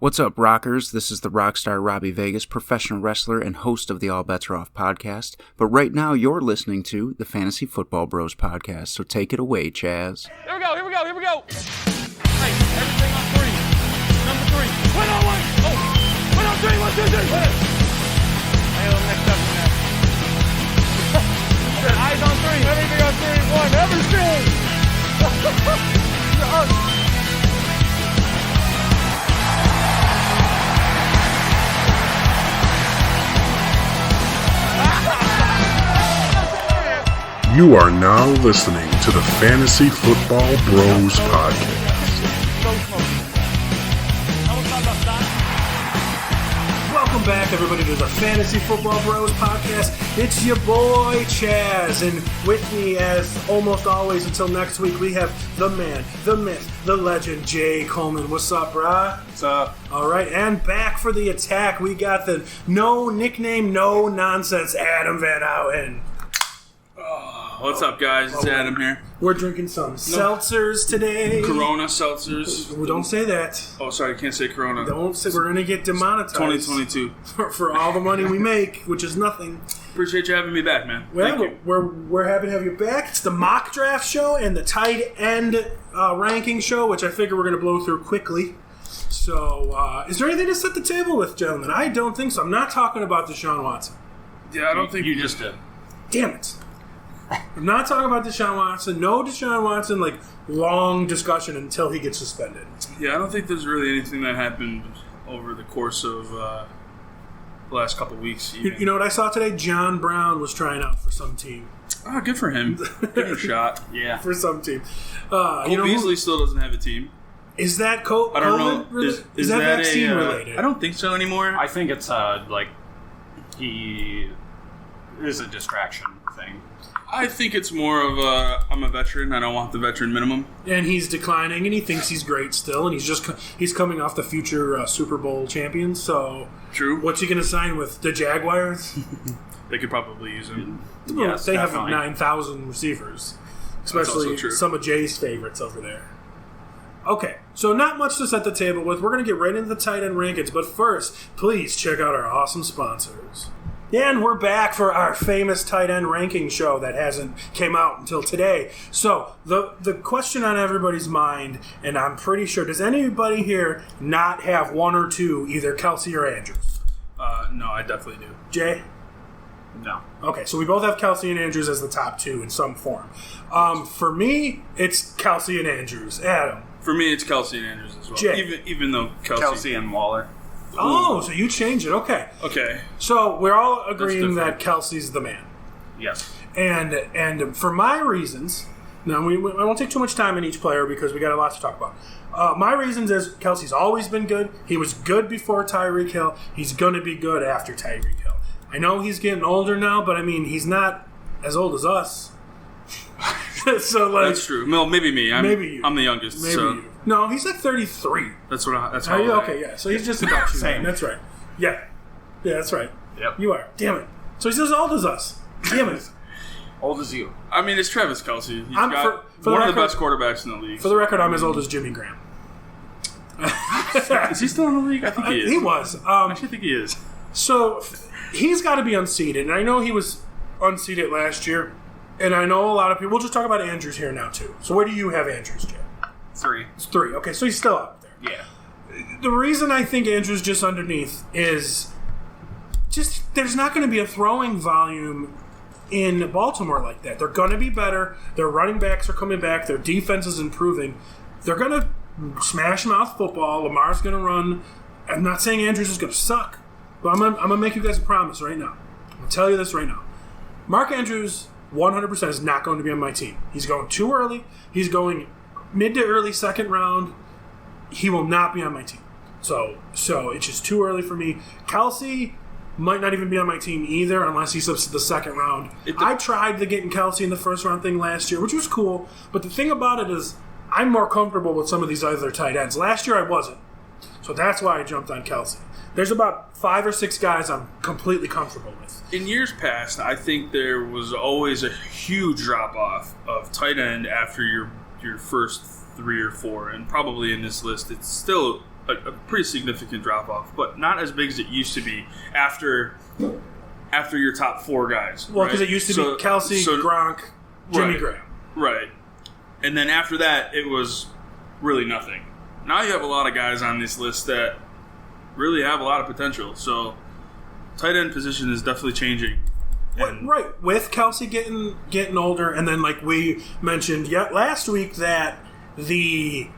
What's up, rockers? This is the rockstar Robbie Vegas, professional wrestler and host of the All Bets Are Off podcast. But right now, you're listening to the Fantasy Football Bros podcast, so take it away, Chaz. Here we go. Hey, everything on three. Number three. Win on one. Oh, win on three. 1, 2, 3. Win. Hey, little mixed up in there. Eyes on three. Everything on three. 1. Everything. You are now listening to the Fantasy Football Bros podcast. Welcome back, everybody, to the Fantasy Football Bros podcast. It's your boy, Chaz, and with me, as almost always until next week, we have the man, the myth, the legend, Jay Coleman. What's up, brah? What's up? All right, and back for the attack, we got the no nickname, no nonsense, Adam Van Houten. What's up, guys? It's Adam here. We're drinking some seltzers today. Corona seltzers. We don't say that. Oh, sorry, can't say Corona. Don't say we're going to get demonetized. 2022. For all the money we make, which is nothing. Appreciate you having me back, man. Well, Thank you. we're happy to have you back. It's the mock draft show and the tight end ranking show, which I figure we're going to blow through quickly. So, is there anything to set the table with, gentlemen? I don't think so. I'm not talking about Desean Watson. Yeah, I don't think You just did. Damn it. I'm not talking about Desean Watson. No Desean Watson, like, long discussion until he gets suspended. Yeah, I don't think there's really anything that happened over the course of the last couple weeks. You know what I saw today? John Brown was trying out for some team. Oh, good for him. Give him a shot. Yeah. For some team. Cole Beasley still doesn't have a team. Is that I don't know. COVID? Is that vaccine related? I don't think so anymore. I think it's he is a distraction thing. I think it's more of I'm a veteran. I don't want the veteran minimum. And he's declining, and he thinks he's great still, and he's coming off the future Super Bowl champions. So, True. What's he going to sign with the Jaguars? They could probably use him. Yes, they definitely. have 9,000 receivers, especially some of Jay's favorites over there. Okay, so not much to set the table with. We're going to get right into the tight end rankings, but first, please check out our awesome sponsors. And we're back for our famous tight end ranking show that hasn't came out until today. So the question on everybody's mind, and I'm pretty sure, does anybody here not have one or two, either Kelce or Andrews? No, I definitely do. Jay? No. Okay, so we both have Kelce and Andrews as the top two in some form. For me, it's Kelce and Andrews. Adam? For me, it's Kelce and Andrews as well. Jay. Even though Kelce and Waller. Oh, so you change it. Okay. Okay. So we're all agreeing different. that Kelce's the man. Yes. And for my reasons, now I won't take too much time in each player because we got a lot to talk about. My reasons is Kelce's always been good. He was good before Tyreek Hill. He's going to be good after Tyreek Hill. I know he's getting older now, but I mean, he's not as old as us. So that's true. Well, maybe me. Maybe you. I'm the youngest. Maybe so you. No, he's like 33. That's what. That's Are how. you okay? Yeah. So he's just about you. Same. That's right. Yeah. Yeah, that's right. Yep. You are. Damn it. So he's as old as us. Damn it. Old as you. I mean, it's Travis Kelce. He's got for one the of the record- best quarterbacks in the league. For the record, I'm as old as Jimmy Graham. Is he still in the league? I think he is. He was. I actually think he is. So he's got to be unseated, and I know he was unseated last year. And I know a lot of people. We'll just talk about Andrews here now too. So where do you have Andrews, Jay? 3. It's 3. Okay, so he's still up there. Yeah. The reason I think Andrews just underneath is just there's not going to be a throwing volume in Baltimore like that. They're going to be better. Their running backs are coming back. Their defense is improving. They're going to smash mouth football. Lamar's going to run. I'm not saying Andrews is going to suck, but I'm going to make you guys a promise right now. I'm going to tell you this right now. Mark Andrews 100% is not going to be on my team. He's going too early. He's going mid to early second round. He will not be on my team. So it's just too early for me. Kelce might not even be on my team either unless he slips to the second round. I tried the getting Kelce in the first round thing last year, which was cool. But the thing about it is I'm more comfortable with some of these other tight ends. Last year I wasn't. So that's why I jumped on Kelce. There's about 5 or 6 guys I'm completely comfortable with. In years past, I think there was always a huge drop-off of tight end after your first 3 or 4, and probably in this list, it's still a pretty significant drop off, but not as big as it used to be after your top 4 guys. Well, because it used to be Kelce, Gronk, Jimmy Graham. Right. And then after that, it was really nothing. Now you have a lot of guys on this list that really have a lot of potential. So tight end position is definitely changing. Right. With Kelce getting older, and then like we mentioned last week that the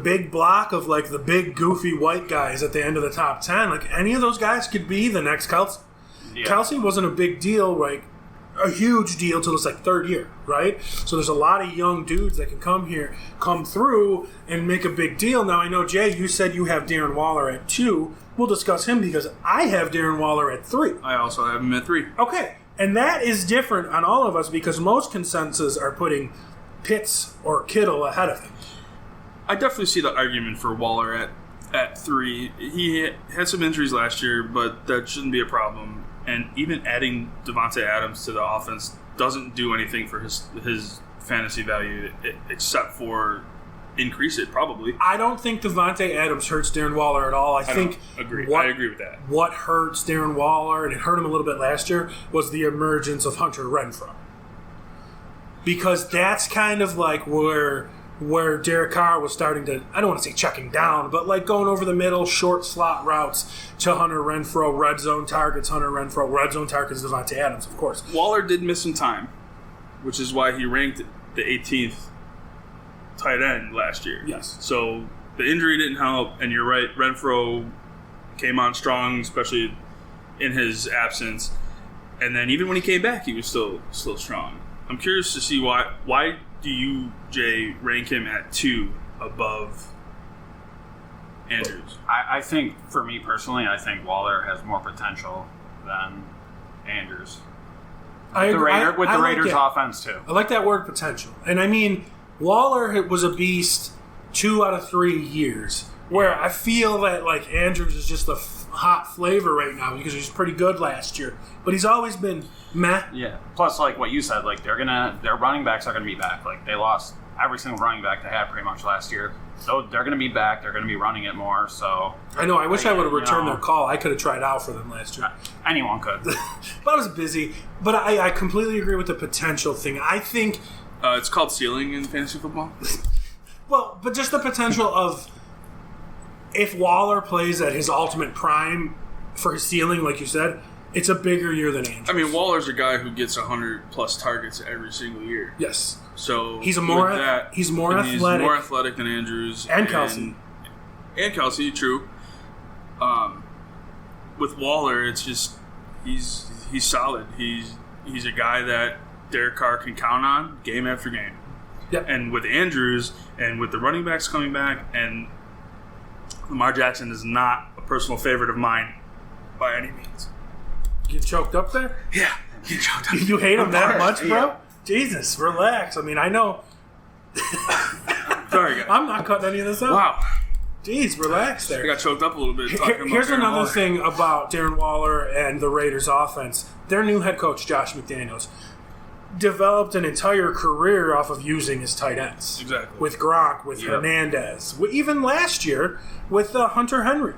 big block of like the big goofy white guys at the end of the top 10, like any of those guys could be the next Kelce. Yeah. Kelce wasn't a big deal, like a huge deal till his like 3rd year, right? So there's a lot of young dudes that can come through and make a big deal. Now I know, Jay, you said you have Darren Waller at 2. We'll discuss him because I have Darren Waller at 3. I also have him at 3. Okay, and that is different on all of us because most consensus are putting Pitts or Kittle ahead of him. I definitely see the argument for Waller at 3. He had some injuries last year, but that shouldn't be a problem. And even adding Devontae Adams to the offense doesn't do anything for his fantasy value except for increase it, probably. I don't think Devontae Adams hurts Darren Waller at all. I agree with that. What hurts Darren Waller, and it hurt him a little bit last year, was the emergence of Hunter Renfrow. Because that's kind of like where Derek Carr was starting to, I don't want to say checking down, but like going over the middle, short slot routes to Hunter Renfrow, red zone targets Hunter Renfrow, red zone targets Devontae Adams, of course. Waller did miss some time, which is why he ranked the 18th tight end last year. Yes. So the injury didn't help, and you're right, Renfrow came on strong, especially in his absence. And then even when he came back, he was still strong. I'm curious to see why do you, Jay, rank him at 2 above Andrews? I think, for me personally, I think Waller has more potential than Andrews. With the Raiders' offense, too. I like that word, potential. And I mean, Waller was a beast 2 out of 3 years, where I feel that like Andrews is just a hot flavor right now because he's pretty good last year. But he's always been meh. Yeah. Plus, like what you said, like their running backs are going to be back. Like they lost every single running back they had pretty much last year. So they're going to be back. They're going to be running it more. So I know. I wish I would have returned their call. I could have tried out for them last year. Anyone could. But I was busy. But I completely agree with the potential thing. I think it's called ceiling in fantasy football. Well, but just the potential of if Waller plays at his ultimate prime for his ceiling, like you said, it's a bigger year than Andrews. I mean, Waller's a guy who gets 100-plus targets every single year. Yes. So he's more athletic. He's more athletic than Andrews. And Kelce. And Kelce, true. With Waller, it's just he's solid. He's a guy that Derek Carr can count on game after game. Yep. And with Andrews and with the running backs coming back, and Lamar Jackson is not a personal favorite of mine by any means. You choked up there? Yeah, you choked up. You hate him that much, bro? Yeah. Jesus, relax. I mean, I know. Sorry, guys. I'm not cutting any of this out. Wow. Jeez, relax there. I got choked up a little bit. Here's another thing about Darren Waller and the Raiders' offense. Their new head coach, Josh McDaniels, developed an entire career off of using his tight ends. Exactly. With Gronk, with Hernandez. Even last year with Hunter Henry.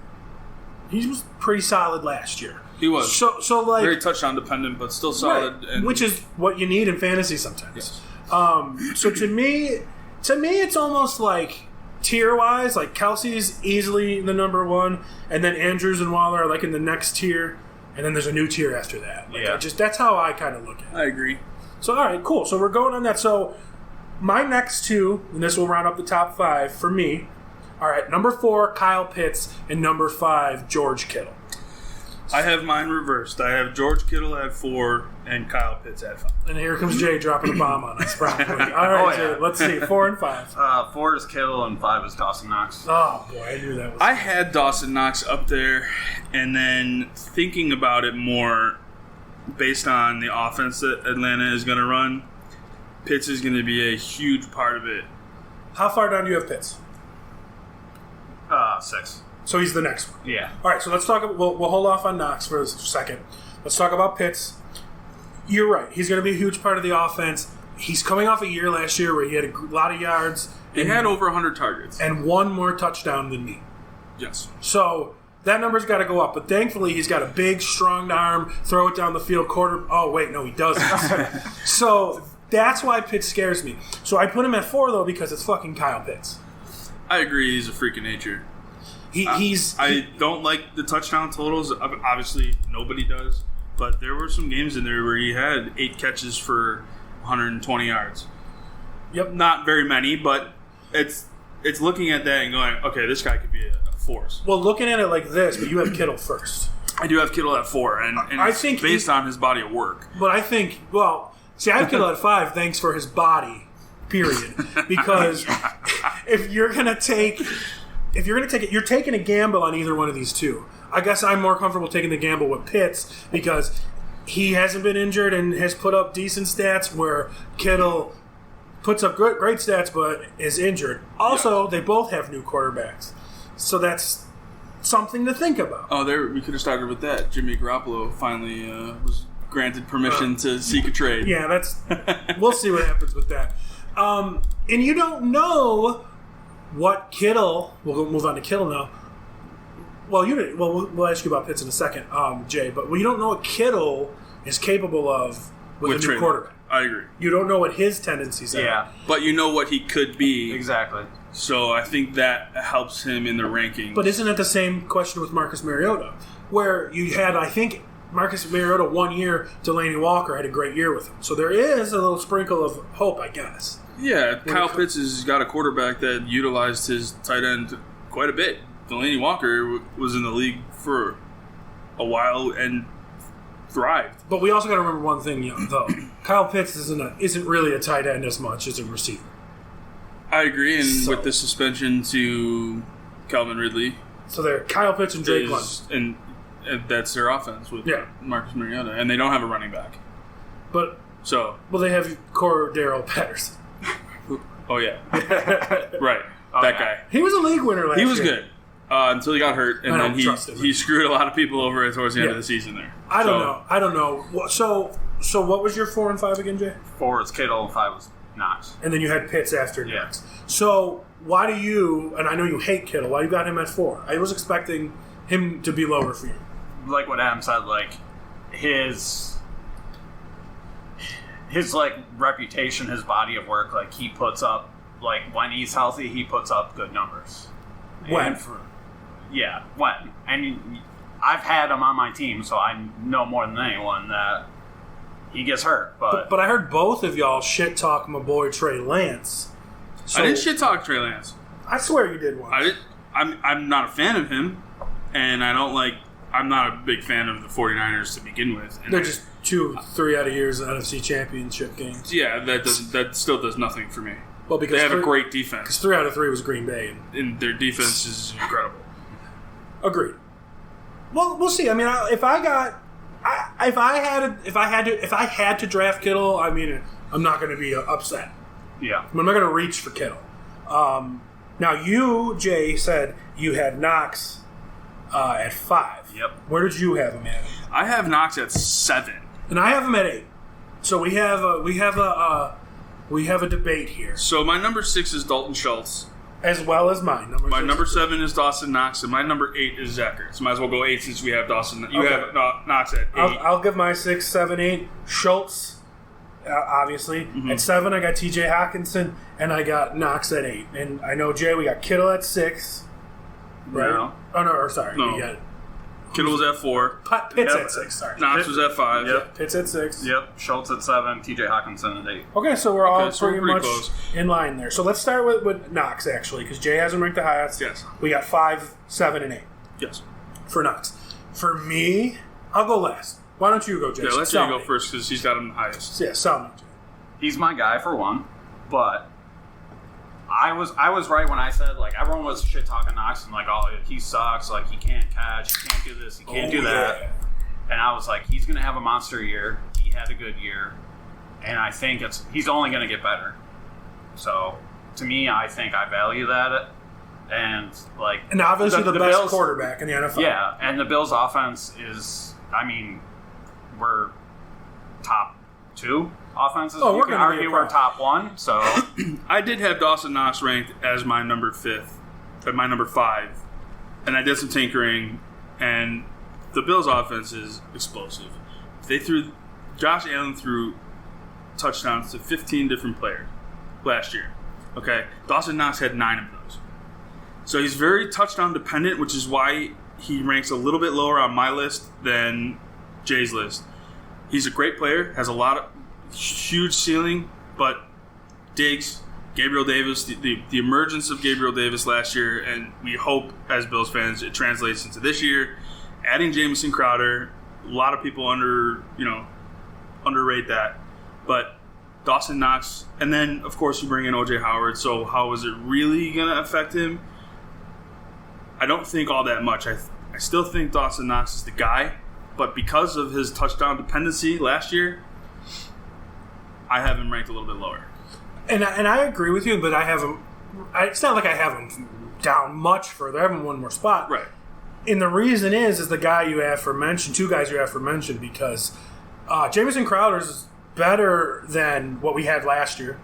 He was pretty solid last year. He was. So like very touchdown dependent, but still solid. Right, which is what you need in fantasy sometimes. Yes. So to me, it's almost like tier-wise, like Kelce's easily the number 1, and then Andrews and Waller are like in the next tier, and then there's a new tier after that. Like that's how I kind of look at it. I agree. So, all right, cool. So we're going on that. So my next 2, and this will round up the top 5 for me. All right, number 4, Kyle Pitts, and number 5, George Kittle. I have mine reversed. I have George Kittle at 4 and Kyle Pitts at 5. And here comes Jay dropping a bomb on us, probably. All right, Jay, let's see. 4 and 5. 4 is Kittle and 5 is Dawson Knox. Oh, boy, I knew that was... I had Dawson Knox up there, and then thinking about it more based on the offense that Atlanta is going to run, Pitts is going to be a huge part of it. How far down do you have Pitts? 6. So he's the next one. Yeah. All right, so let's talk. We'll hold off on Knox for a second. Let's talk about Pitts. You're right. He's going to be a huge part of the offense. He's coming off a year last year where he had a lot of yards. He had over 100 targets. And 1 more touchdown than me. Yes. So that number's got to go up. But thankfully, he's got a big, strong arm, throw it down the field, Oh, wait, no, he doesn't. So that's why Pitts scares me. So I put him at 4, though, because it's fucking Kyle Pitts. I agree. He's a freak of nature. I don't like the touchdown totals. Obviously, nobody does. But there were some games in there where he had 8 catches for 120 yards. Yep. Not very many, but it's looking at that and going, okay, this guy could be a force. Well, looking at it like this, but you have Kittle first. I do have Kittle at 4, and I it's think based on his body of work. But I think, I have Kittle at 5, thanks for his body, period. Because if you're gonna take it, you're taking a gamble on either one of these two. I guess I'm more comfortable taking the gamble with Pitts because he hasn't been injured and has put up decent stats, where Kittle puts up great stats but is injured. Also, They both have new quarterbacks, so that's something to think about. Oh, we could have started with that. Jimmy Garoppolo finally was granted permission to seek a trade. Yeah, we'll see what happens with that. And you don't know what Kittle. We'll move on to Kittle now. Well, we'll ask you about Pitts in a second, Jay. But you don't know what Kittle is capable of with a new quarterback. I agree. You don't know what his tendencies are. Yeah. But you know what he could be. Exactly. So I think that helps him in the rankings. But isn't it the same question with Marcus Mariota? Where you had, I think, Marcus Mariota 1 year, Delaney Walker had a great year with him. So there is a little sprinkle of hope, I guess. Yeah, Kyle Pitts has got a quarterback that utilized his tight end quite a bit. Delaney Walker was in the league for a while and thrived. But we also got to remember one thing, though. Kyle Pitts isn't really a tight end as much as a receiver. I agree, and with the suspension to Calvin Ridley. So they're Kyle Pitts and Drake London. And that's their offense with Marcus Mariota. And they don't have a running back. Well, they have Cordero Patterson. Oh, yeah. Right. That guy. He was a league winner last year. He was good. Until he got hurt, and then he screwed a lot of people over towards the end of the season there. I don't know. So what was your 4 and 5 again, Jay? 4 was Kittle and 5 was Knox. And then you had Pitts after Knox. So why do you, and I know you hate Kittle, why you got him at 4? I was expecting him to be lower for you. Like what Adam said, like his like reputation, his body of work, like he puts up, like when he's healthy, he puts up good numbers. When? When. And I've had him on my team, so I know more than anyone that he gets hurt. But I heard both of y'all shit talk my boy Trey Lance. I didn't shit talk Trey Lance. I swear you did once. I'm not a fan of him, and I'm not a big fan of the 49ers to begin with. And they're just 2-3 out of years in NFC Championship games. Yeah, that still does nothing for me. Well, because they have a great defense. Because 3 out of 3 was Green Bay, and their defense is incredible. Agreed. Well, we'll see. I mean, if I had to draft Kittle, I mean, I'm not going to be upset. Yeah, I'm not going to reach for Kittle. Now, you, Jay, said you had Knox at 5. Yep. Where did you have him at? I have Knox at 7, and I have him at 8. So we have a debate here. So my number 6 is Dalton Schultz, as well as mine. My number 7 is Dawson Knox, and my number 8 is Zach Ertz. So might as well go 8 since we have Dawson. You have Knox at 8. I'll give my 6, 7, 8. Schultz, obviously. Mm-hmm. At 7, I got T.J. Hawkinson, and I got Knox at 8. And I know, Jay, we got Kittle at 6. Right? No. Oh, no, or sorry. No. We got Kittle was at 4. Pitts at 6, sorry. Knox was at 5. Yep. Pitts at 6. Yep. Schultz at 7. T.J. Hawkinson at 8. Okay, so we're all pretty much close. in line there. So let's start with Knox, actually, because Jay has him ranked the highest. Yes. We got 5, 7, and 8. Yes. For Knox. For me, I'll go last. Why don't you go, Jay? Yeah, let Jay go first because he's got him the highest. Yeah, sell me. He's my guy for one, but I was right when I said, like, everyone was shit talking Knox and like, oh, he sucks, like he can't catch, he can't do this, he can't do that. Yeah. And I was like, he's gonna have a monster year. He had a good year, and I think he's only gonna get better. So to me, I think I value that, and like, and obviously the best Bills, quarterback in the NFL. Yeah, and the Bills' offense is, I mean, we're top 2 offenses. Oh, you can argue we're top 1. So I did have Dawson Knox ranked as my number 5. and I did some tinkering, and the Bills' offense is explosive. Josh Allen threw touchdowns to 15 different players last year. Okay, Dawson Knox had 9 of those. So he's very touchdown dependent, which is why he ranks a little bit lower on my list than Jay's list. He's a great player, has a lot of huge ceiling, but Diggs, Gabriel Davis, the emergence of Gabriel Davis last year, and we hope as Bills fans it translates into this year. Adding Jamison Crowder, a lot of people underrate that, but Dawson Knox, and then of course you bring in OJ Howard. So how is it really going to affect him? I don't think all that much. I still think Dawson Knox is the guy, but because of his touchdown dependency last year, I have him ranked a little bit lower. And I agree with you, but I have him. It's not like I have him down much further. I have him one more spot. Right. And the reason is the guy you have for mention, 2 guys you have for mention, because Jamison Crowder is better than what we had last year.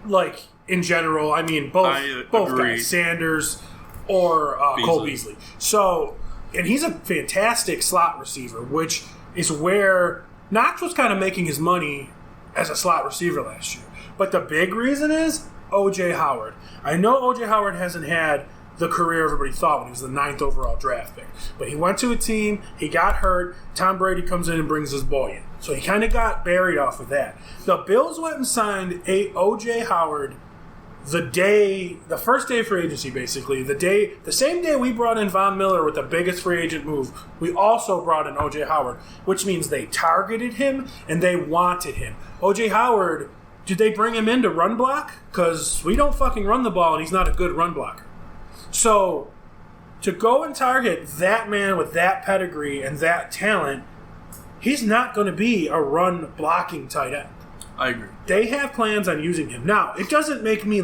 Like, in general, I mean, both guys, Sanders or Cole Beasley. So, and he's a fantastic slot receiver, which is where Knox was kind of making his money as a slot receiver last year. But the big reason is O.J. Howard. I know O.J. Howard hasn't had the career everybody thought when he was the 9th overall draft pick. But he went to a team, he got hurt, Tom Brady comes in and brings his boy in. So he kind of got buried off of that. The Bills went and signed O.J. Howard the first day of free agency, basically. The same day we brought in Von Miller with the biggest free agent move, we also brought in O.J. Howard, which means they targeted him and they wanted him. O.J. Howard, did they bring him in to run block? Because we don't fucking run the ball and he's not a good run blocker. So, to go and target that man with that pedigree and that talent, he's not going to be a run-blocking tight end. I agree. They have plans on using him. Now, it doesn't make me,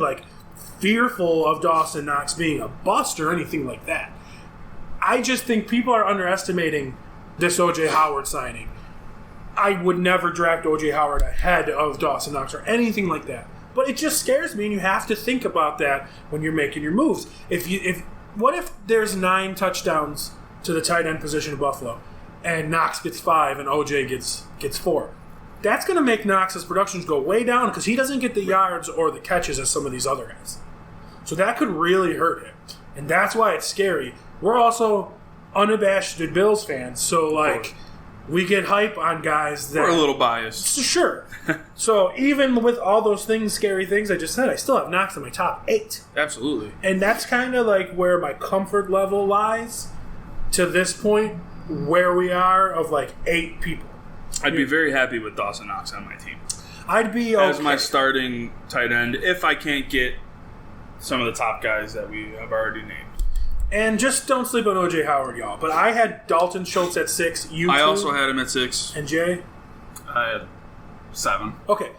fearful of Dawson Knox being a bust or anything like that. I just think people are underestimating this O.J. Howard signing. I would never draft O.J. Howard ahead of Dawson Knox or anything like that. But it just scares me, and you have to think about that when you're making your moves. What if there's 9 touchdowns to the tight end position of Buffalo, and Knox gets 5 and OJ gets 4? That's going to make Knox's productions go way down because he doesn't get the yards or the catches as some of these other guys. So that could really hurt him, and that's why it's scary. We're also unabashed Bills fans, so we get hype on guys that... We're a little biased. Sure. So even with all those scary things I just said, I still have Knox in my top 8. Absolutely. And that's kind of where my comfort level lies to this point, where we are of 8 people. I'd be very happy with Dawson Knox on my team. I'd be okay. As my starting tight end if I can't get some of the top guys that we have already named. And just don't sleep on O.J. Howard, y'all. But I had Dalton Schultz at 6. I also had him at 6. And Jay? I had 7. Okay.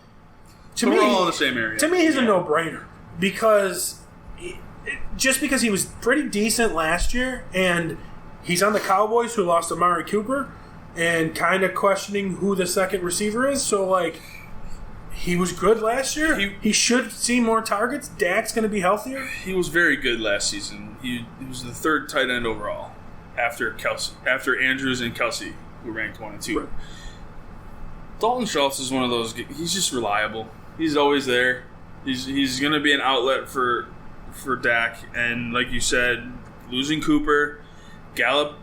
We're all in the same area. To me, he's a no-brainer. Because he was pretty decent last year, and he's on the Cowboys who lost Amari Cooper, and kind of questioning who the second receiver is. So, he was good last year. He should see more targets. Dak's going to be healthier. He was very good last season. He was the 3rd tight end overall after Andrews and Kelce, who ranked 1 and 2. Right. Dalton Schultz is one of those. He's just reliable. He's always there. He's going to be an outlet for Dak. And like you said, losing Cooper, Gallup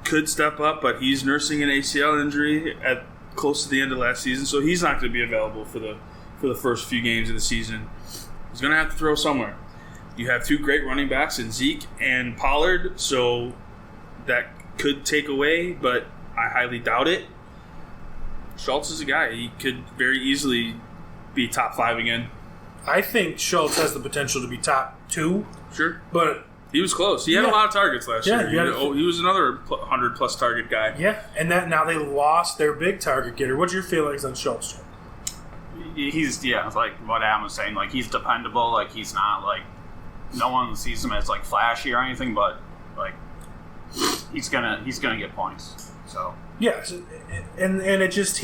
could step up, but he's nursing an ACL injury at close to the end of last season, so he's not going to be available for the first few games of the season. He's going to have to throw somewhere. You have 2 great running backs in Zeke and Pollard, so that could take away, but I highly doubt it. Schultz is a guy. He could very easily be top 5 again. I think Schultz has the potential to be top 2. Sure. But he was close. He had a lot of targets last year. He was another 100-plus target guy. Yeah, and now they lost their big target getter. What's your feelings on Schultz? He's, like what Adam was saying, he's dependable. He's not, no one sees him as, flashy or anything, but, he's gonna get points. So yeah, and it just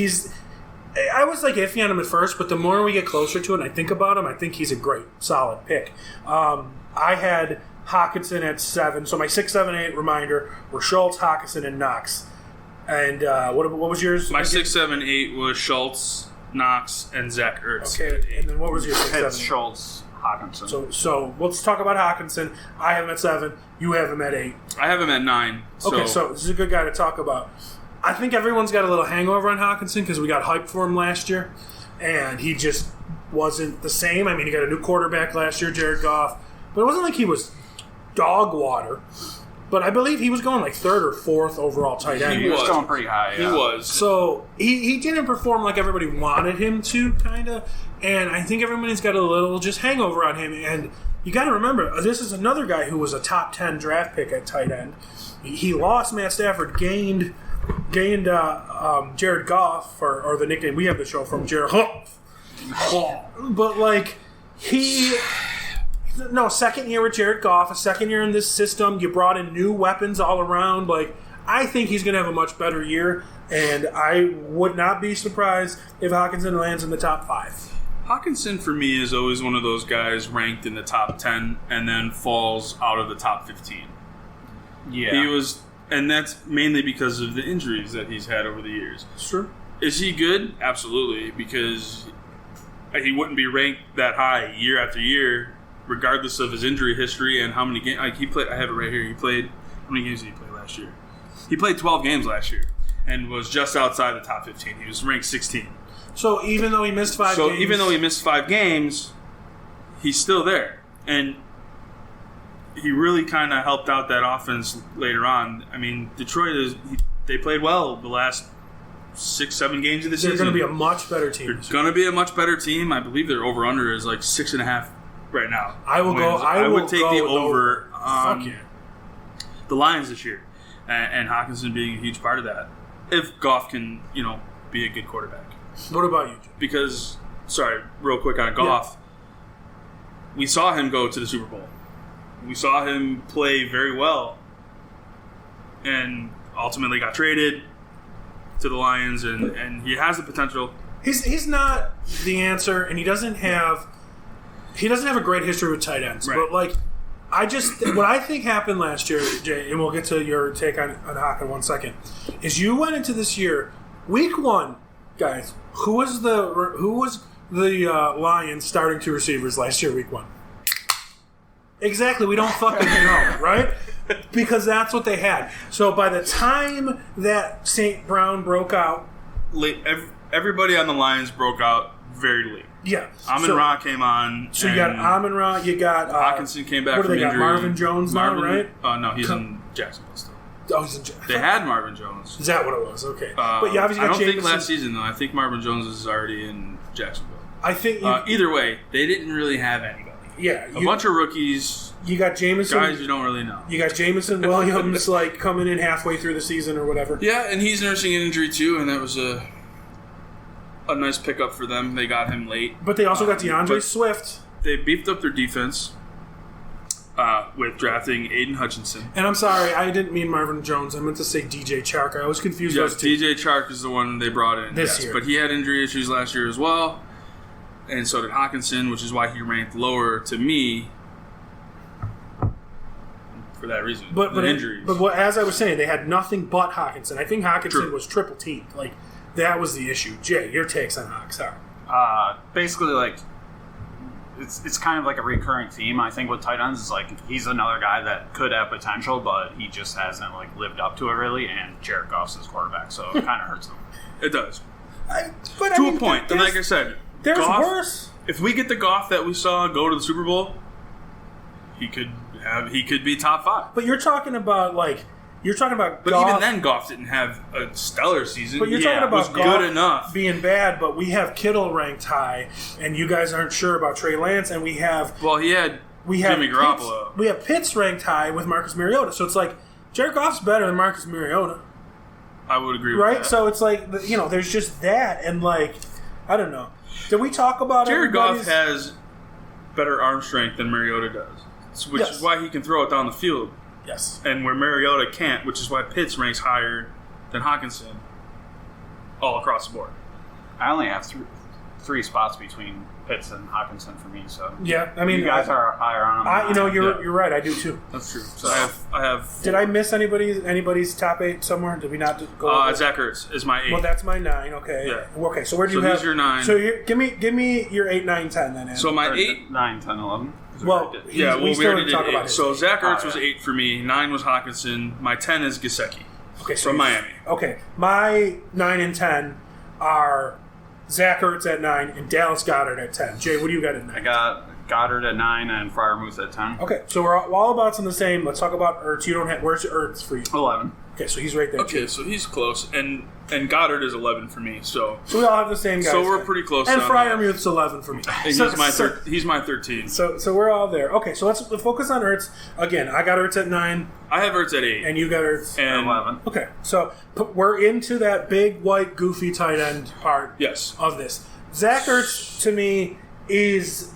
I was iffy on him at first, but the more we get closer to it and I think about him, I think he's a great, solid pick. I had Hockenson at 7. So my 6, 7, 8 reminder were Schultz, Hockenson, and Knox. And what was yours? My 6, 7, 8 was Schultz, Knox, and Zach Ertz. Okay, and then what was your 6, 7? Schultz, Hockenson. So let's talk about Hockenson. I have him at 7. You have him at 8. I have him at 9. Okay, so this is a good guy to talk about. I think everyone's got a little hangover on Hockenson because we got hyped for him last year, and he just wasn't the same. I mean, he got a new quarterback last year, Jared Goff, but it wasn't like he was dog water. But I believe he was going like 3rd or 4th overall tight end. He was going pretty high, yeah. He was. So he didn't perform like everybody wanted him to, kind of. And I think everybody's got a little just hangover on him. And you got to remember, this is another guy who was a top 10 draft pick at tight end. He lost Matt Stafford, gained Jared Goff, or the nickname we have the show from, Jared Goff. But like second year with Jared Goff, a second year in this system. You brought in new weapons all around. Like, I think he's going to have a much better year, and I would not be surprised if Hockenson lands in the top 5. Hockenson, for me, is always one of those guys ranked in the top 10 and then falls out of the top 15. Yeah. He was, and that's mainly because of the injuries that he's had over the years. Sure. Is he good? Absolutely, because he wouldn't be ranked that high year after year, regardless of his injury history and how many games. Like, he played, I have it right here. He played, how many games did he play last year? He played 12 games last year and was just outside the top 15. He was ranked 16. So even though he missed 5 games, he's still there. And he really kind of helped out that offense later on. I mean, Detroit, they played well the last 6, 7 games of the season. They're going to be a much better team. They're going to be a much better team. I believe their over-under is like 6.5 right now. I would take the over fuck yeah. the Lions this year, and Hockenson being a huge part of that. If Goff can, be a good quarterback. What about you? Because, real quick on Goff, we saw him go to the Super Bowl. We saw him play very well, and ultimately got traded to the Lions, and he has the potential. He's not the answer, and he doesn't have a great history with tight ends. Right. But what I think happened last year, Jay, and we'll get to your take on Hawk in 1 second, is you went into this year, week 1, guys. Who was the Lions starting 2 receivers last year, week 1? Exactly, we don't fucking know, right? Because that's what they had. So by the time that St. Brown broke out, everybody on the Lions broke out very late. Yeah. Amon-Ra came on. So you got Amon-Ra, you got Hockenson came back from injury. Got? Marvin Jones now, right? No, he's in Jacksonville still. Oh, he's in Jacksonville. They had Marvin Jones. Is that what it was? Okay. But you obviously I got don't think Jameson. last season, though. I think Marvin Jones is already in Jacksonville. I think either way, they didn't really have anybody. Yeah. A bunch of rookies. You got Jameson. Guys you don't really know. You got Jameson Williams coming in halfway through the season or whatever. Yeah, and he's nursing an injury too, and that was a nice pickup for them. They got him late. But they also got DeAndre Swift. They beefed up their defense with drafting Aiden Hutchinson. And I'm sorry, I didn't mean Marvin Jones. I meant to say DJ Chark. I was confused. Yes, DJ Chark is the one they brought in this year. But he had injury issues last year as well, and so did Hockenson, which is why he ranked lower to me for that reason. But injuries. But as I was saying, they had nothing but Hockenson. I think Hockenson was triple teamed. That was the issue. Jay, your takes on Hawks? Basically, it's kind of like a recurring theme. I think with tight ends is he's another guy that could have potential, but he just hasn't lived up to it really. And Jared Goff's his quarterback, so it kind of hurts him. It does, to a point. And like I said, there's Goff, worse. If we get the Goff that we saw go to the Super Bowl, he could be top 5. But you're talking about But Goff, even then, Goff didn't have a stellar season. But you're talking about was Goff good enough being bad. But we have Kittle ranked high, and you guys aren't sure about Trey Lance, and we have Jimmy Garoppolo. We have Pitts ranked high with Marcus Mariota. So it's Jared Goff's better than Marcus Mariota. I would agree with that. Right? So it's there's just that, and I don't know. Did we talk about Jared Goff has better arm strength than Mariota does, which is why he can throw it down the field. Yes. And where Mariota can't, which is why Pitts ranks higher than Hockenson all across the board. I only have 3 spots between Pitts and Hawkinson for me. So Yeah, I mean, you guys are higher on him. You're right. I do too. That's true. So I have. Did I miss anybody's top 8 somewhere? Did we not go? Over? Zach Ertz is my 8. Well, that's my 9. Okay. Yeah. Okay. So where do you So have who's your 9? So give me your 8, 9, 10 then. Andy. So my 8. 9, 10, 11. Well, We already did talk 8. about it. So Zach Ertz Oh, was yeah. 8 for me. 9 was Hawkinson. My 10 is Gesicki. Okay, so from Miami. Okay, my 9 and 10 are Zach Ertz at 9 and Dallas Goddard at 10. Jay, what do you got in 9? I got Goddard at 9 and Freiermuth at 10. Okay, so we're all about in the same. Let's talk about Ertz. You don't have where's Ertz for you? 11. Okay, so he's right there. Okay, too. so he's close, and Goddard is 11 for me. So we all have the same guys. So we're then. pretty close And down there. Freiermuth's 11 for me. And he's my 13. So we're all there. Okay, so let's focus on Ertz again. I got Ertz at 9, I have Ertz at 8. and you got Ertz. And 11. Okay, so we're into that big white goofy tight end part. Yes. Of this. Zach Ertz to me is.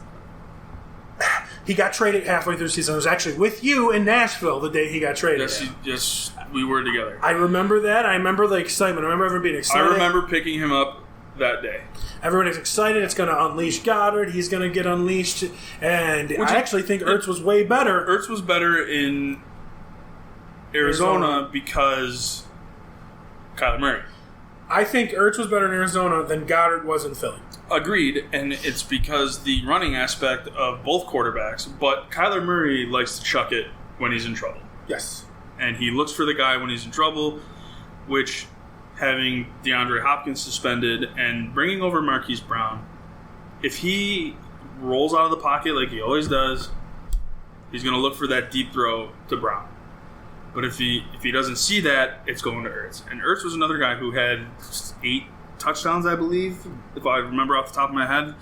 He got traded halfway through the season. I was actually with you in Nashville the day he got traded. Yes, we were together. I remember that. I remember the excitement. I remember everyone being excited. I remember picking him up that day. Everyone is excited. It's going to unleash Goddard. He's going to get unleashed. And I actually think Ertz was way better. Ertz was better in Arizona because Kyler Murray. I think Ertz was better in Arizona than Goddard was in Philly. Agreed, and it's because the running aspect of both quarterbacks, but Kyler Murray likes to chuck it when he's in trouble. Yes. And he looks for the guy when he's in trouble, which, having DeAndre Hopkins suspended and bringing over Marquis Brown, if he rolls out of the pocket like he always does, he's going to look for that deep throw to Brown. But if he doesn't see that, it's going to Ertz. And Ertz was another guy who had 8 touchdowns, I believe, if I remember off the top of my head.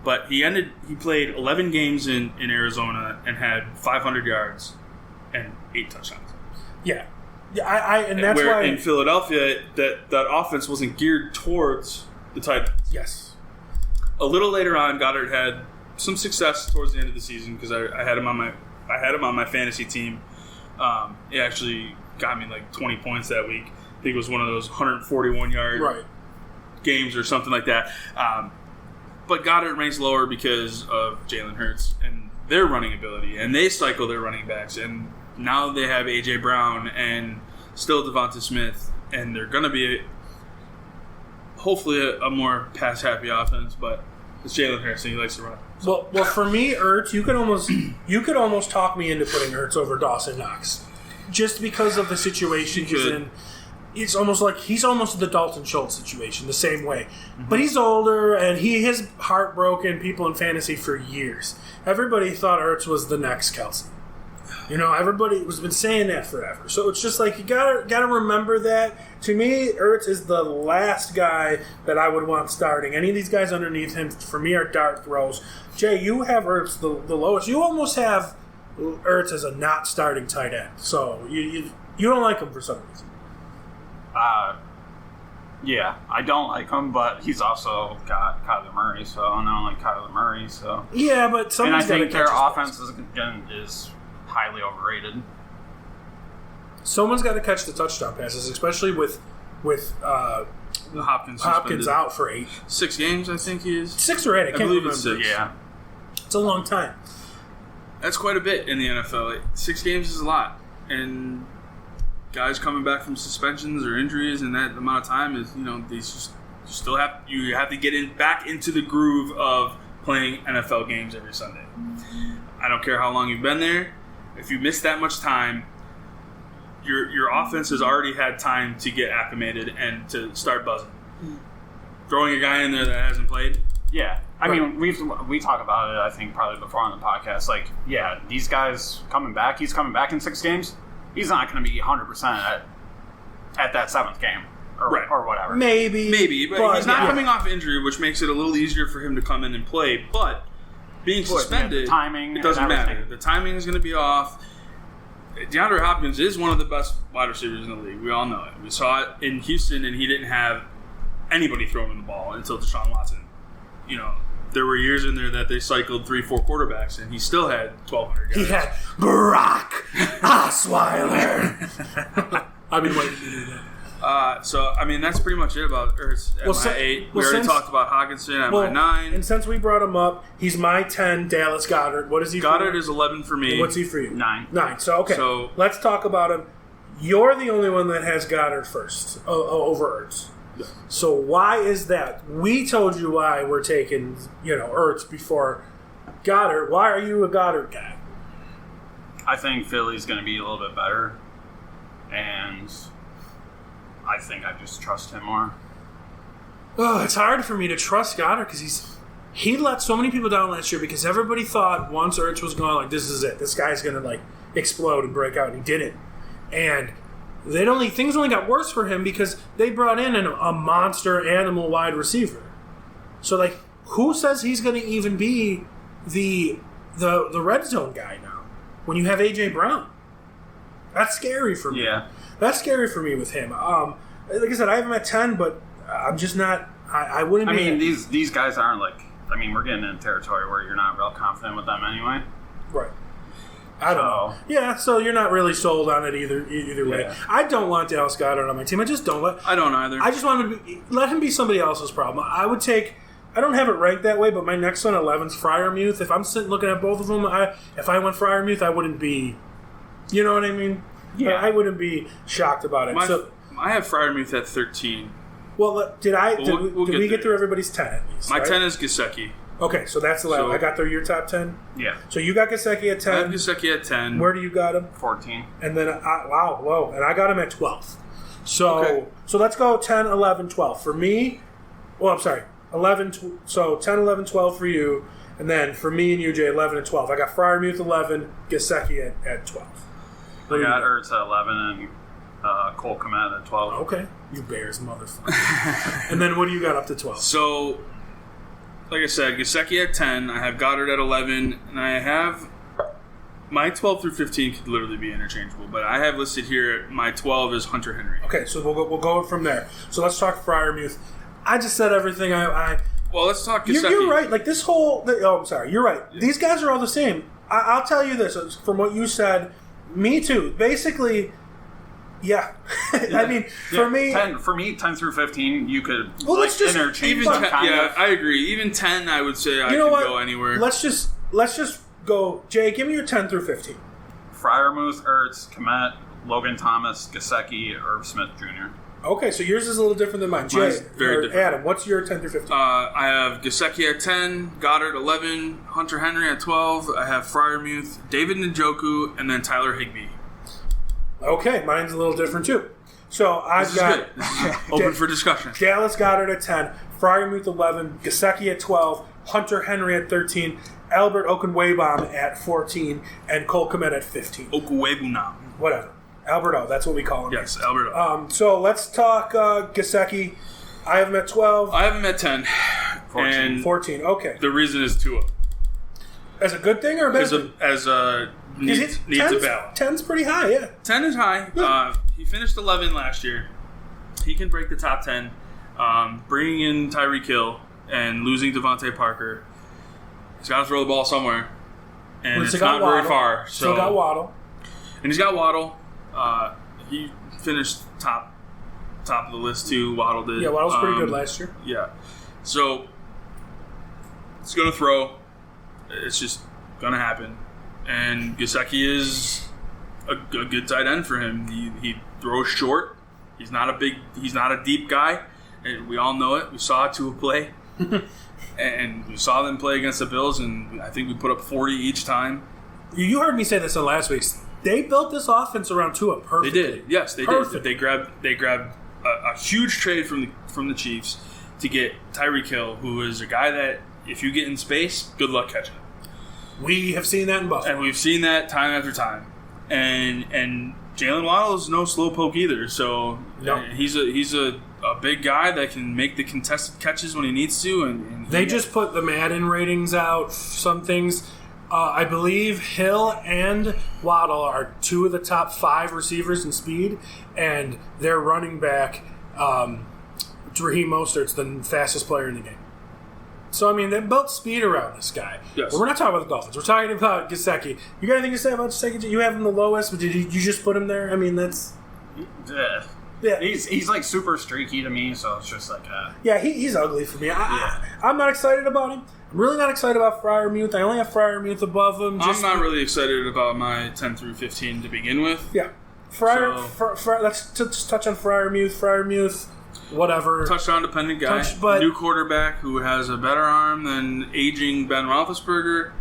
But he played 11 games in Arizona and had 500 yards and 8 touchdowns. Yeah. And that's where why in Philadelphia that offense wasn't geared towards the tight ends. Yes. A little later on, Goddard had some success towards the end of the season because I had him on my fantasy team. It actually got me like 20 points that week. I think it was one of those 141-yard games or something like that. But Goddard ranks lower because of Jalen Hurts and their running ability, and they cycle their running backs. And now they have A.J. Brown and still Devonta Smith, and they're going to be hopefully a more pass-happy offense, but it's Jalen Hurts, and he likes to run. Well, for me, Ertz, you could almost talk me into putting Ertz over Dawson Knox, just because of the situation he's in. It's almost like he's almost the Dalton Schultz situation, the same way. Mm-hmm. But he's older, and his heart broken people in fantasy for years. Everybody thought Ertz was the next Kelce. Everybody has been saying that forever. So it's just like you gotta remember that. To me, Ertz is the last guy that I would want starting. Any of these guys underneath him, for me, are dart throws. Jay, you have Ertz the lowest. You almost have Ertz as a not starting tight end. So you don't like him for some reason. Yeah, I don't like him, but he's also got Kyler Murray, so I don't like Kyler Murray. So yeah, but and I think their offense is highly overrated. Someone's got to catch the touchdown passes, especially with Hopkins out for 8. 6 games, I think he is. 6 or 8, I can't believe remember. it's 6. Yeah. It's a long time. That's quite a bit in the NFL. 6 games is a lot. And guys coming back from suspensions or injuries in that amount of time is, you have to get back into the groove of playing NFL games every Sunday. I don't care how long you've been there. If you miss that much time, your offense has already had time to get acclimated and to start buzzing. Throwing a guy in there that hasn't played. Yeah. I mean, we talk about it, I think, probably before on the podcast. Like, yeah, these guys coming back, he's coming back in 6 games. He's not going to be 100% at that 7th game or whatever. Maybe, but he's not coming off injury, which makes it a little easier for him to come in and play. But being suspended, the timing it doesn't matter. The timing is going to be off. DeAndre Hopkins is one of the best wide receivers in the league. We all know it. We saw it in Houston, and he didn't have anybody throwing him the ball until Desean Watson. There were years in there that they cycled 3-4 quarterbacks, and he still had 1,200 yards. He had Brock Osweiler. I've been waiting to do that. So, I mean, that's pretty much it about Ertz at my 8. We already talked about Hockenson at my 9. And since we brought him up, he's my 10, Dallas Goddard. What is he Goddard for? is 11 for me. And what's he for you? 9. 9. So, okay. Let's talk about him. You're the only one that has Goddard first over Ertz. Yeah. So why is that? We told you why we're taking, Ertz before Goddard. Why are you a Goddard guy? I think Philly's going to be a little bit better, and I think I just trust him more. Oh, it's hard for me to trust Goddard because he let so many people down last year because everybody thought once Ertz was gone, like, this is it. This guy's going to, explode and break out, and he didn't. And things only got worse for him because they brought in a monster animal wide receiver. So, who says he's going to even be the red zone guy now when you have A.J. Brown? That's scary for me. Yeah. That's scary for me with him. Like I said, I have him at 10, but I'm just not – I wouldn't be – I mean, these guys aren't we're getting in territory where you're not real confident with them anyway. Right. I don't know. Yeah, so you're not really sold on it either way. Yeah. I don't want Dallas Goddard on my team. I just don't. I don't either. I just want to let him be somebody else's problem. I would take – I don't have it ranked that way, but my next one, 11's Freiermuth. If I'm sitting looking at both of them, if I went Freiermuth, I wouldn't be – you know what I mean? Yeah. I wouldn't be shocked about it. I have Freiermuth at 13. Well, did we get through everybody's 10 at least? My right? 10 is Gesicki. Okay, so that's 11. So, I got through your top 10? Yeah. So you got Gesicki at 10. I have Gesicki at 10. Where do you got him? 14. And then, and I got him at 12. So let's go 10, 11, 12. For me, I'm sorry, 11, so 10, 11, 12 for you. And then for me and you, Jay, 11 and 12. I got Freiermuth 11, Gesicki at 12. I got Ertz at 11 and Cole Kmet at 12. Okay. You Bears motherfucker. And then what do you got up to 12? So, like I said, Gesicki at 10. I have Goddard at 11. And I have my 12 through 15 could literally be interchangeable. But I have listed here my 12 is Hunter Henry. Okay, so we'll go from there. So let's talk Freiermuth. I just said everything Well, let's talk Gesicki. You're right. This whole... I'm sorry. You're right. Yeah. These guys are all the same. I'll tell you this. From what you said... Me too. Basically, yeah. I mean, for me... 10 through 15, you could even interchange them I agree. Even 10, I would say I could go anywhere. Let's just go... Jay, give me your 10 through 15. Freiermuth, Ertz, Kmet, Logan Thomas, Gesicki, Irv Smith Jr. Okay, so yours is a little different than mine. Jay, very different. Adam, what's your 10 through 15? I have Gesicki at 10, Goddard 11, Hunter Henry at 12. I have Freiermuth, David Njoku, and then Tyler Higbee. Okay, mine's a little different too. So I've got open for discussion. Dallas Goddard at 10, Freiermuth 11, Gesicki at 12, Hunter Henry at 13, Albert Okunwebom at 14, and Cole Kmet at 15. Okunwebom. Whatever. Alberto, that's what we call him. Yes, Alberto. So let's talk Gesicki. I have him at 12. I have him at 10. 14, okay. The reason is Tua. As a good thing or a bad thing? As a needs a balance. 10's pretty high, yeah. 10 is high. Yeah. He finished 11 last year. He can break the top 10. Bringing in Tyreek Hill and losing Devontae Parker. He's got to throw the ball somewhere. And it's not very far. Still got Waddle. And he's got Waddle. He finished top of the list too. Waddle did. Yeah, Waddle's pretty good last year. Yeah. So it's going to throw. It's just going to happen. And Gesicki is a good tight end for him. He throws short. He's not a deep guy. And we all know it. We saw Tua play. And we saw them play against the Bills, and I think we put up 40 each time. You heard me say this in last week's. They built this offense around Tua perfectly. They did. Yes, they did. They grabbed a huge trade from the Chiefs to get Tyreek Hill, who is a guy that if you get in space, good luck catching it. We have seen that in Buffalo. And we've seen that time after time. And Jalen Waddle is no slowpoke either. So he's a big guy that can make the contested catches when he needs to. And they just put the Madden ratings out. Some things. I believe Hill and Waddle are two of the top 5 receivers in speed, and their running back, Raheem Mostert's the fastest player in the game. So, I mean, they built speed around this guy. Yes. But we're not talking about the Dolphins. We're talking about Gesicki. You got anything to say about Gesicki? You have him the lowest, but did you just put him there? I mean, that's... Yeah. He's like super streaky to me, so it's just like Yeah, he's ugly for me. I'm not excited about him. I'm really not excited about Freiermuth. I only have Freiermuth above him. I'm not really excited about my 10 through 15 to begin with. Yeah. Let's just touch on Freiermuth. Freiermuth, whatever. Touchdown dependent guy. But new quarterback who has a better arm than aging Ben Roethlisberger.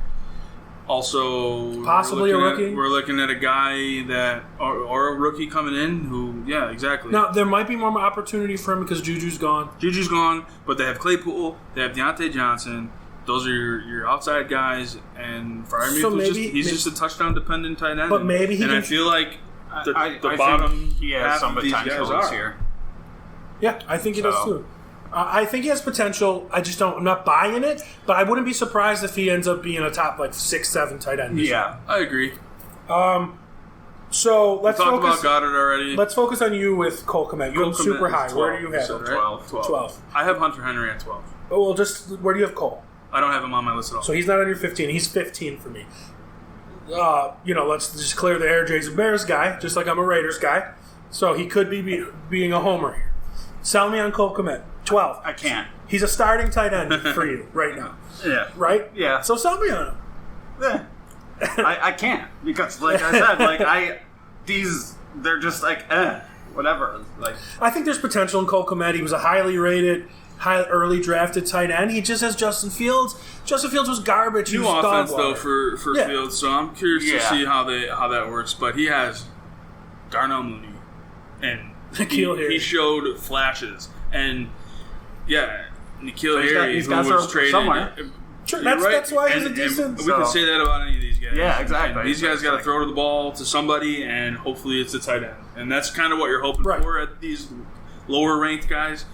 Also, possibly a rookie. We're looking at a guy that, or a rookie coming in who, yeah, exactly. Now, there might be more opportunity for him because Juju's gone. Juju's gone, but they have Claypool, they have Deontay Johnson. Those are your outside guys, and Freiermuth he's just a touchdown dependent tight end. But maybe he I feel like the bottom he has half some of these potential guys this are. year. Yeah, I think he does too. I think he has potential. I'm not buying it, but I wouldn't be surprised if he ends up being a top 6-7 tight end. Yeah, I agree. So let's talk focus about Goddard already. Let's focus on you with Cole Kmet. You have him super high. 12, Where do you have him? 12. I have Hunter Henry at 12. Oh, well, where do you have Cole? I don't have him on my list at all. So he's not on your 15. He's 15 for me. Let's just clear the air. Jay's a Bears guy, just like I'm a Raiders guy. So he could be being a homer here. Sell me on Cole Kmet. 12. I can't. He's a starting tight end for you right now. Yeah. Right? Yeah. So sell me on him. Yeah. I can't because, like I said, they're just whatever. Like I think there's potential in Cole Kmet. He was a highly rated, early drafted tight end. He just has Justin Fields. Justin Fields was garbage. New offense though for Fields, so I'm curious to see how that works. But he has Darnell Mooney, and he showed flashes, and N'Keal Harry who was traded. Somewhere. Sure, that's why he's a decent. We can say that about any of these guys. Yeah, exactly. And these guys got to throw the ball to somebody, and hopefully it's a tight end. And that's kind of what you're hoping for at these lower ranked guys.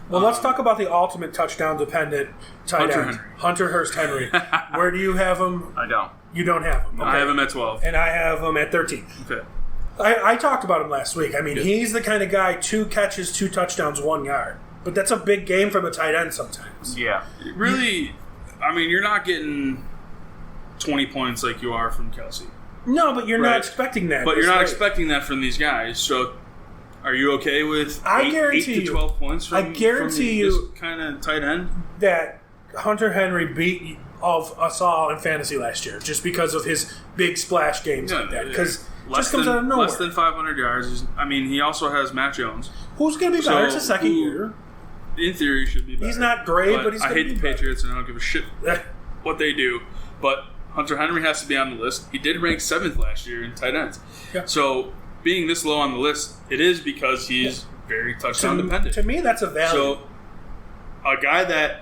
Well, let's talk about the ultimate touchdown-dependent tight end. Hunter Hurst Henry. Where do you have him? I don't. You don't have him. Okay. I have him at 12. And I have him at 13. Okay. I talked about him last week. I mean, he's the kind of guy, 2 catches, 2 touchdowns, 1 yard. But that's a big game from a tight end sometimes. Yeah. Really, I mean, you're not getting 20 points like you are from Kelce. No, but you're not expecting that. But you're not expecting that from these guys. So are you okay with 8 to 12 points from this kind of tight end? That Hunter Henry beat of us all in fantasy last year just because of his big splash games like that. Because just comes out of nowhere. Less than 500 yards. I mean, he also has Matt Jones. Who's going to be better? It's a second year. In theory, should be better. He's not great, but he's going to be I hate the Patriots, and I don't give a shit what they do. But Hunter Henry has to be on the list. He did rank 7th last year in tight ends. Yeah. So being this low on the list, it is because he's very touchdown dependent. To me, that's a value. So a guy that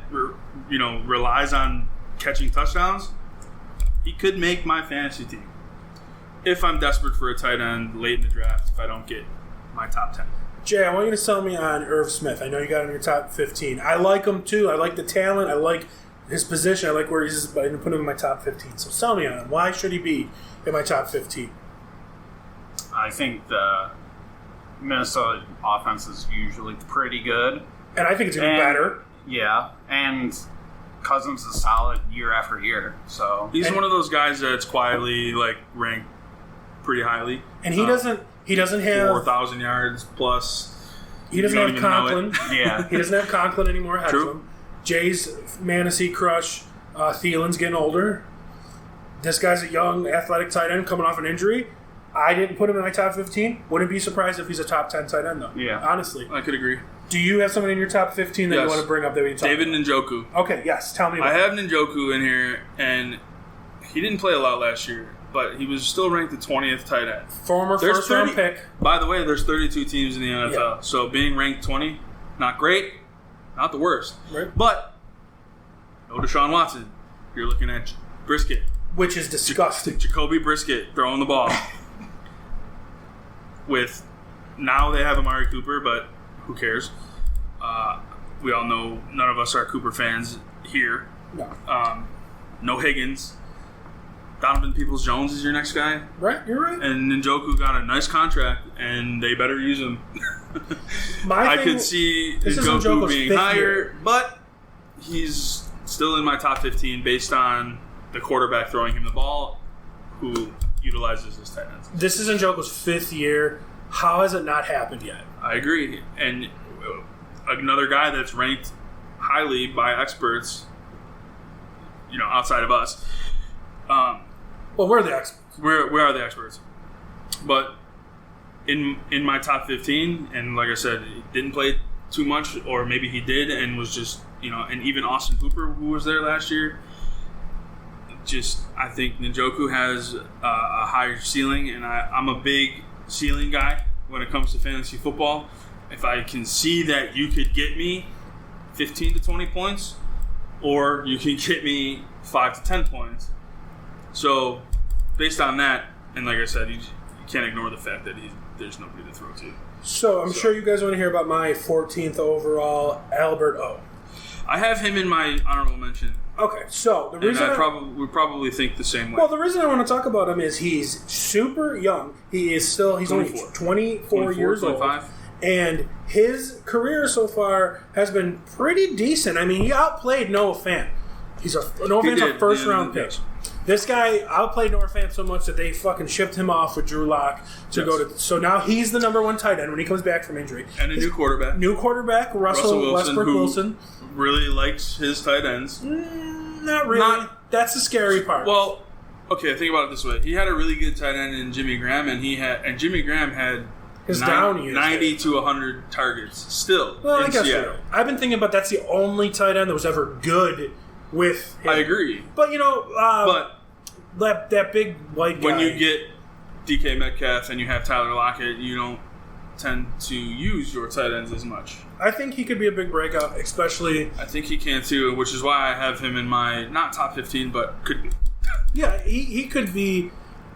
relies on catching touchdowns, he could make my fantasy team if I'm desperate for a tight end late in the draft. If I don't get my top 10. Jay, I want you to sell me on Irv Smith. I know you got him in your top 15. I like him too. I like the talent. I like his position. I like where he's. But I didn't put him in my top 15. So sell me on him. Why should he be in my top 15? I think the Minnesota offense is usually pretty good. And I think it's going to be better. Yeah. And Cousins is solid year after year. So he's one of those guys that's quietly ranked pretty highly. And he doesn't have 4,000 yards plus. He doesn't have Conklin. Yeah. He doesn't have Conklin anymore ahead of him. Jay's fantasy crush, Thielen's getting older. This guy's a young, athletic tight end coming off an injury. I didn't put him in my top 15. Wouldn't be surprised if he's a top 10 tight end, though. Yeah. Honestly. I could agree. Do you have someone in your top 15 that you want to bring up that we talk David Njoku. Okay, yes. Tell me about I have Njoku in here, and he didn't play a lot last year, but he was still ranked the 20th tight end. Former first-round pick. By the way, there's 32 teams in the NFL, yeah. So being ranked 20, not great, not the worst. Right. But no Desean Watson. You're looking at Brisket. Which is disgusting. Jacoby Brisket throwing the ball. Now they have Amari Cooper, but who cares? We all know none of us are Cooper fans here. No. No Higgins. Donovan Peoples-Jones is your next guy. Right, you're right. And Njoku got a nice contract, and they better use him. I could see Njoku being higher, but he's still in my top 15 based on the quarterback throwing him the ball who utilizes his tight ends. This is Njoku's 5th year. How has it not happened yet? I agree. And another guy that's ranked highly by experts, outside of us. Well, we're the experts. We are the experts. But in my top 15, and like I said, he didn't play too much, or maybe he did and was just, and even Austin Hooper, who was there last year, I think Njoku has a higher ceiling, and I'm a big ceiling guy when it comes to fantasy football. If I can see that you could get me 15 to 20 points, or you can get me 5 to 10 points. So, based on that, and like I said, you can't ignore the fact that there's nobody to throw to. So, I'm sure you guys want to hear about my 14th overall, Albert O. I have him in my honorable mention. Okay, so the reason we probably think the same way. Well, the reason I want to talk about him is he's super young. He's only 24 years 25. Old. And his career so far has been pretty decent. I mean, he outplayed Noah Fant. Noah Fant's a first-round pick. Yes. This guy outplayed Noah Fant so much that they fucking shipped him off with Drew Lock to go to. So now he's the number one tight end when he comes back from injury. And a new quarterback. Russell Wilson. Really likes his tight ends. Not really. That's the scary part. Well, okay, think about it this way. He had a really good tight end in Jimmy Graham, and Jimmy Graham had his down years, 90 to 100 targets still in Seattle. I've been thinking about that's the only tight end that was ever good with him. I agree. But, that big white guy. When you get DK Metcalf and you have Tyler Lockett, you don't tend to use your tight ends as much. I think he could be a big breakout, especially... I think he can too, which is why I have him in my, not top 15, but could be. Yeah, he could be...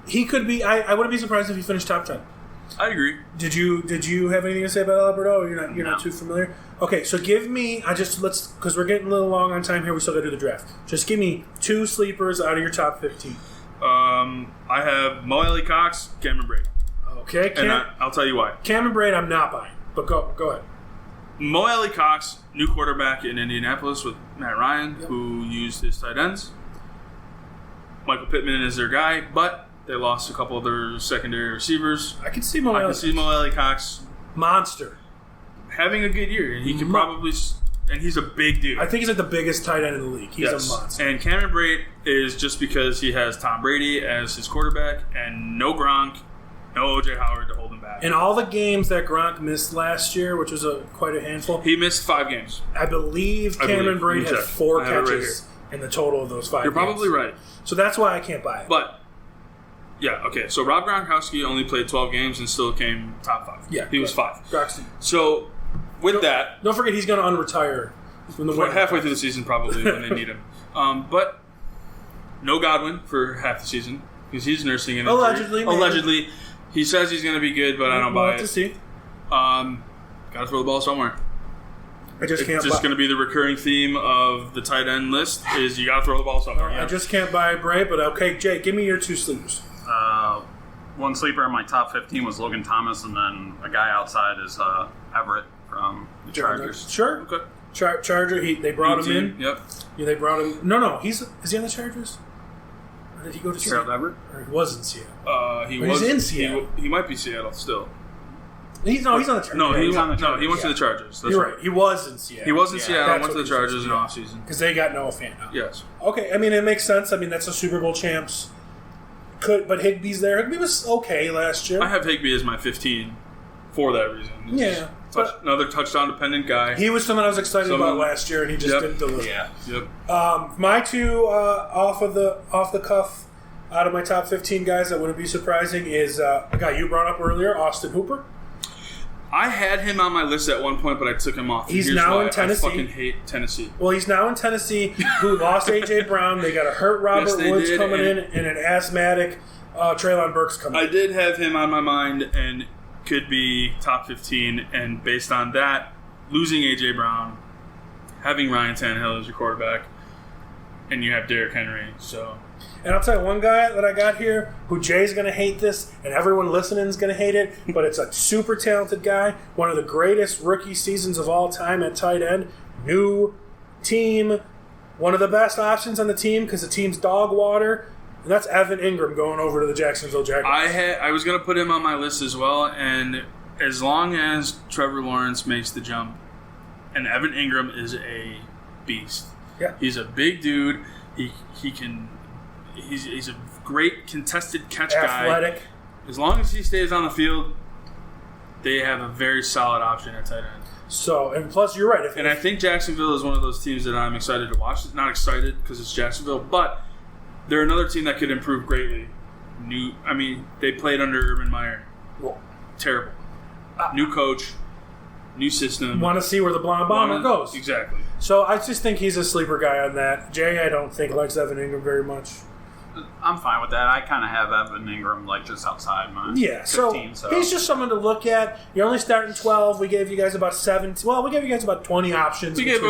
I wouldn't be surprised if he finished top 10. I agree. Did you have anything to say about Alberto? You're not too familiar. Okay, so give me. Because we're getting a little long on time here. We still got to do the draft. Just give me 2 sleepers out of your top 15. I have Mo Alley Cox, Cameron Brate. Okay, and I'll tell you why. Cameron Brate, I'm not buying. But go ahead. Mo Alley Cox, new quarterback in Indianapolis with Matt Ryan, who used his tight ends. Michael Pittman is their guy, but they lost a couple of their secondary receivers. I can see Mo Alley Cox. Monster. Having a good year. And he can probably... And he's a big dude. I think he's like the biggest tight end in the league. He's a monster. And Cameron Brate is just because he has Tom Brady as his quarterback and no Gronk, no O.J. Howard to hold him back. In all the games that Gronk missed last year, which was quite a handful... He missed 5 games. I believe Cameron Brate had 4 catches in the total of those 5 games. You're probably right. So that's why I can't buy it. But... Yeah, okay. So Rob Gronkowski only played 12 games and still came top 5. Yeah. He was 5. Gronkowski. So, that... Don't forget he's going to unretire from the halfway through the season, probably, when they need him. But no Godwin for half the season because he's nursing an injury. Allegedly. He says he's going to be good, but I don't buy it. To see. Got to throw the ball somewhere. It's just going to be the recurring theme of the tight end list is you got to throw the ball somewhere. I just can't buy Bray, but okay, Jay, give me your 2 sleepers. One sleeper in my top 15 was Logan Thomas, and then a guy outside is Everett from the Chargers. Sure. Okay. Charger. They brought him in. Yep. Yeah, they brought him. No. Is he on the Chargers? Or did he go to Seattle? Gerald Everett? Or he was in Seattle. He's in Seattle. He might be Seattle still. He's on the Chargers. No, he's on the Chargers. No, he went to the Chargers. You're right. He was in Seattle. He was in Seattle. Went to the Chargers in offseason because they got Noah Fant now. Yes. Okay. I mean, it makes sense. I mean, that's a Super Bowl champs. But Higbee's there. Higbee was okay last year. I have Higbee as my 15 for that reason. Another touchdown-dependent guy. He was someone I was excited about last year, and he just didn't deliver. Yeah. Yep. My 2 off the cuff out of my top 15 guys that wouldn't be surprising is a guy you brought up earlier, Austin Hooper. I had him on my list at one point, but I took him off. He's now in Tennessee. I fucking hate Tennessee. Well, he's now in Tennessee, who lost A.J. Brown. They got a hurt Robert Woods coming in, and an asthmatic Treylon Burks coming in. I did have him on my mind, and could be top 15, and based on that, losing A.J. Brown, having Ryan Tannehill as your quarterback, and you have Derrick Henry, so... And I'll tell you one guy that I got here who Jay's going to hate this, and everyone listening is going to hate it, but it's a super talented guy, one of the greatest rookie seasons of all time at tight end, new team, one of the best options on the team because the team's dog water, And that's Evan Ingram going over to the Jacksonville Jaguars. I was going to put him on my list as well, and as long as Trevor Lawrence makes the jump, and Evan Ingram is a beast. Yeah. He's a big dude. He's a great contested catch guy. Athletic. As long as he stays on the field, they have a very solid option at tight end. So, and plus, you're right. And I think Jacksonville is one of those teams that I'm excited to watch. Not excited because it's Jacksonville, but they're another team that could improve greatly. They played under Urban Meyer. Well, terrible. New coach, new system. Want to see where the blonde bomber goes. Exactly. So I just think he's a sleeper guy on that. Jay, I don't think likes Evan Ingram very much. I'm fine with that. I kind of have Evan Ingram just outside mine. Yeah, 15, so he's just someone to look at. You're only starting 12. We gave you guys about 7. Well, we gave you guys about 20 options. We gave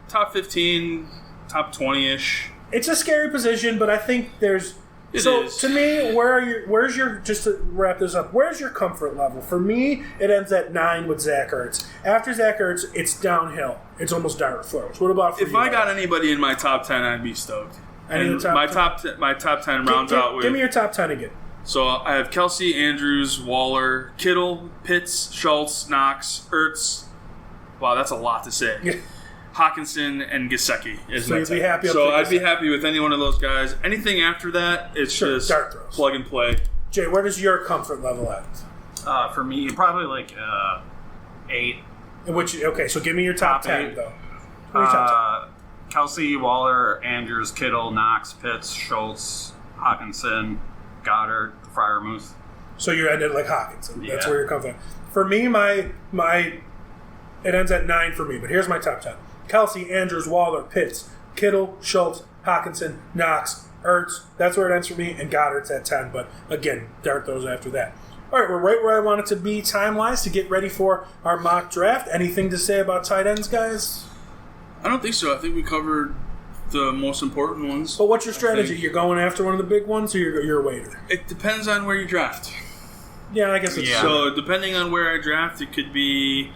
top 15, top 20-ish. It's a scary position, but I think there's. It so is. To me, where's your just to wrap this up? Where's your comfort level? For me, it ends at 9 with Zach Ertz. After Zach Ertz, it's downhill. It's almost dire throws. What about for you? If I got anybody in my top 10, I'd be stoked. And my top 10 rounds out with. Give me your top 10 again. So I have Kelce, Andrews, Waller, Kittle, Pitts, Schultz, Knox, Ertz. Wow, that's a lot to say. Yeah. Hawkinson and Gesicki is So my you'd be type. happy up So to I'd be Gesicki. happy with any one of those guys. Anything after that, it's Sure, just dart throws. plug and play. Jay, where does your comfort level at? For me, probably 8. Okay, so give me your top 10, eight. though. Give me your top 10. Kelsey, Waller, Andrews, Kittle, Knox, Pitts, Schultz, Hawkinson, Goddard, Freiermuth. So you ended like Hawkinson. That's Yeah. where you're coming from. For me, it ends at 9 for me, but here's my top 10. Kelce, Andrews, Waller, Pitts, Kittle, Schultz, Hawkinson, Knox, Ertz. That's where it ends for me, and Goddard's at 10. But again, dart those after that. All right, we're right where I want it to be time-wise to get ready for our mock draft. Anything to say about tight ends, guys? I don't think so. I think we covered the most important ones. But what's your strategy? You're going after one of the big ones, or you're a waiter? It depends on where you draft. Yeah, I guess it's Yeah. So depending on where I draft, it could be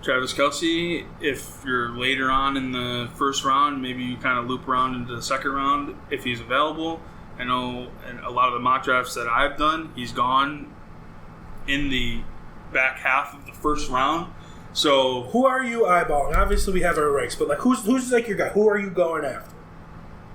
Travis Kelce. If you're later on in the first round, maybe you kind of loop around into the second round if he's available. I know in a lot of the mock drafts that I've done, he's gone in the back half of the first round. So Who are you eyeballing? Obviously, we have our ranks, but who's like your guy? Who are you going after?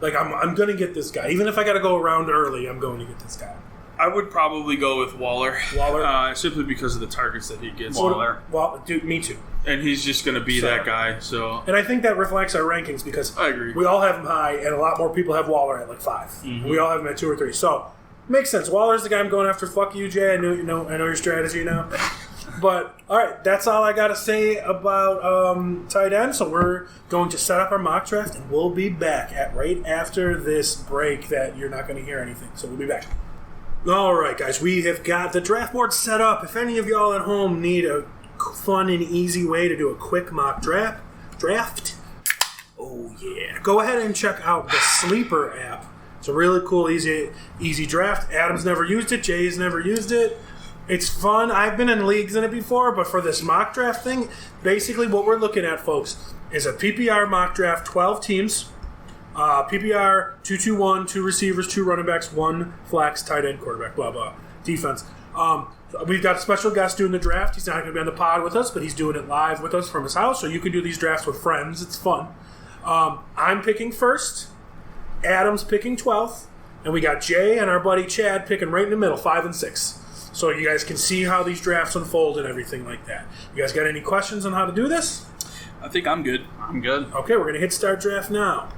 I'm going to get this guy. Even if I got to go around early, I'm going to get this guy. I would probably go with Waller. Waller? Simply because of the targets that he gets. Waller. Well, dude, me too. And he's just going to be that guy. So And I think that reflects our rankings because I agree. we all have him high, and a lot more people have Waller at 5. Mm-hmm. We all have him at 2 or 3. So makes sense. Waller's the guy I'm going after. Fuck you, Jay. I know your strategy now. But all right, that's all I got to say about tight end. So we're going to set up our mock draft, and we'll be back right after this break. That you're not going to hear anything. So we'll be back. All right, guys, we have got the draft board set up. If any of y'all at home need a fun and easy way to do a quick mock draft, oh yeah, go ahead and check out the Sleeper app. It's a really cool, easy draft. Adam's never used it. Jay's never used it. It's fun. I've been in leagues in it before, but for this mock draft thing, basically what we're looking at, folks, is a PPR mock draft, 12 teams. PPR 2-2-1, 2 receivers, 2 running backs, 1 flex, tight end, quarterback, blah blah. Defense. We've got a special guest doing the draft. He's not going to be on the pod with us, but he's doing it live with us from his house. So you can do these drafts with friends. It's fun. I'm picking first. Adam's picking 12th, and we got Jay and our buddy Chad picking right in the middle, 5 and 6. So you guys can see how these drafts unfold and everything like that. You guys got any questions on how to do this? I think I'm good. I'm good. Okay, we're going to hit start draft now.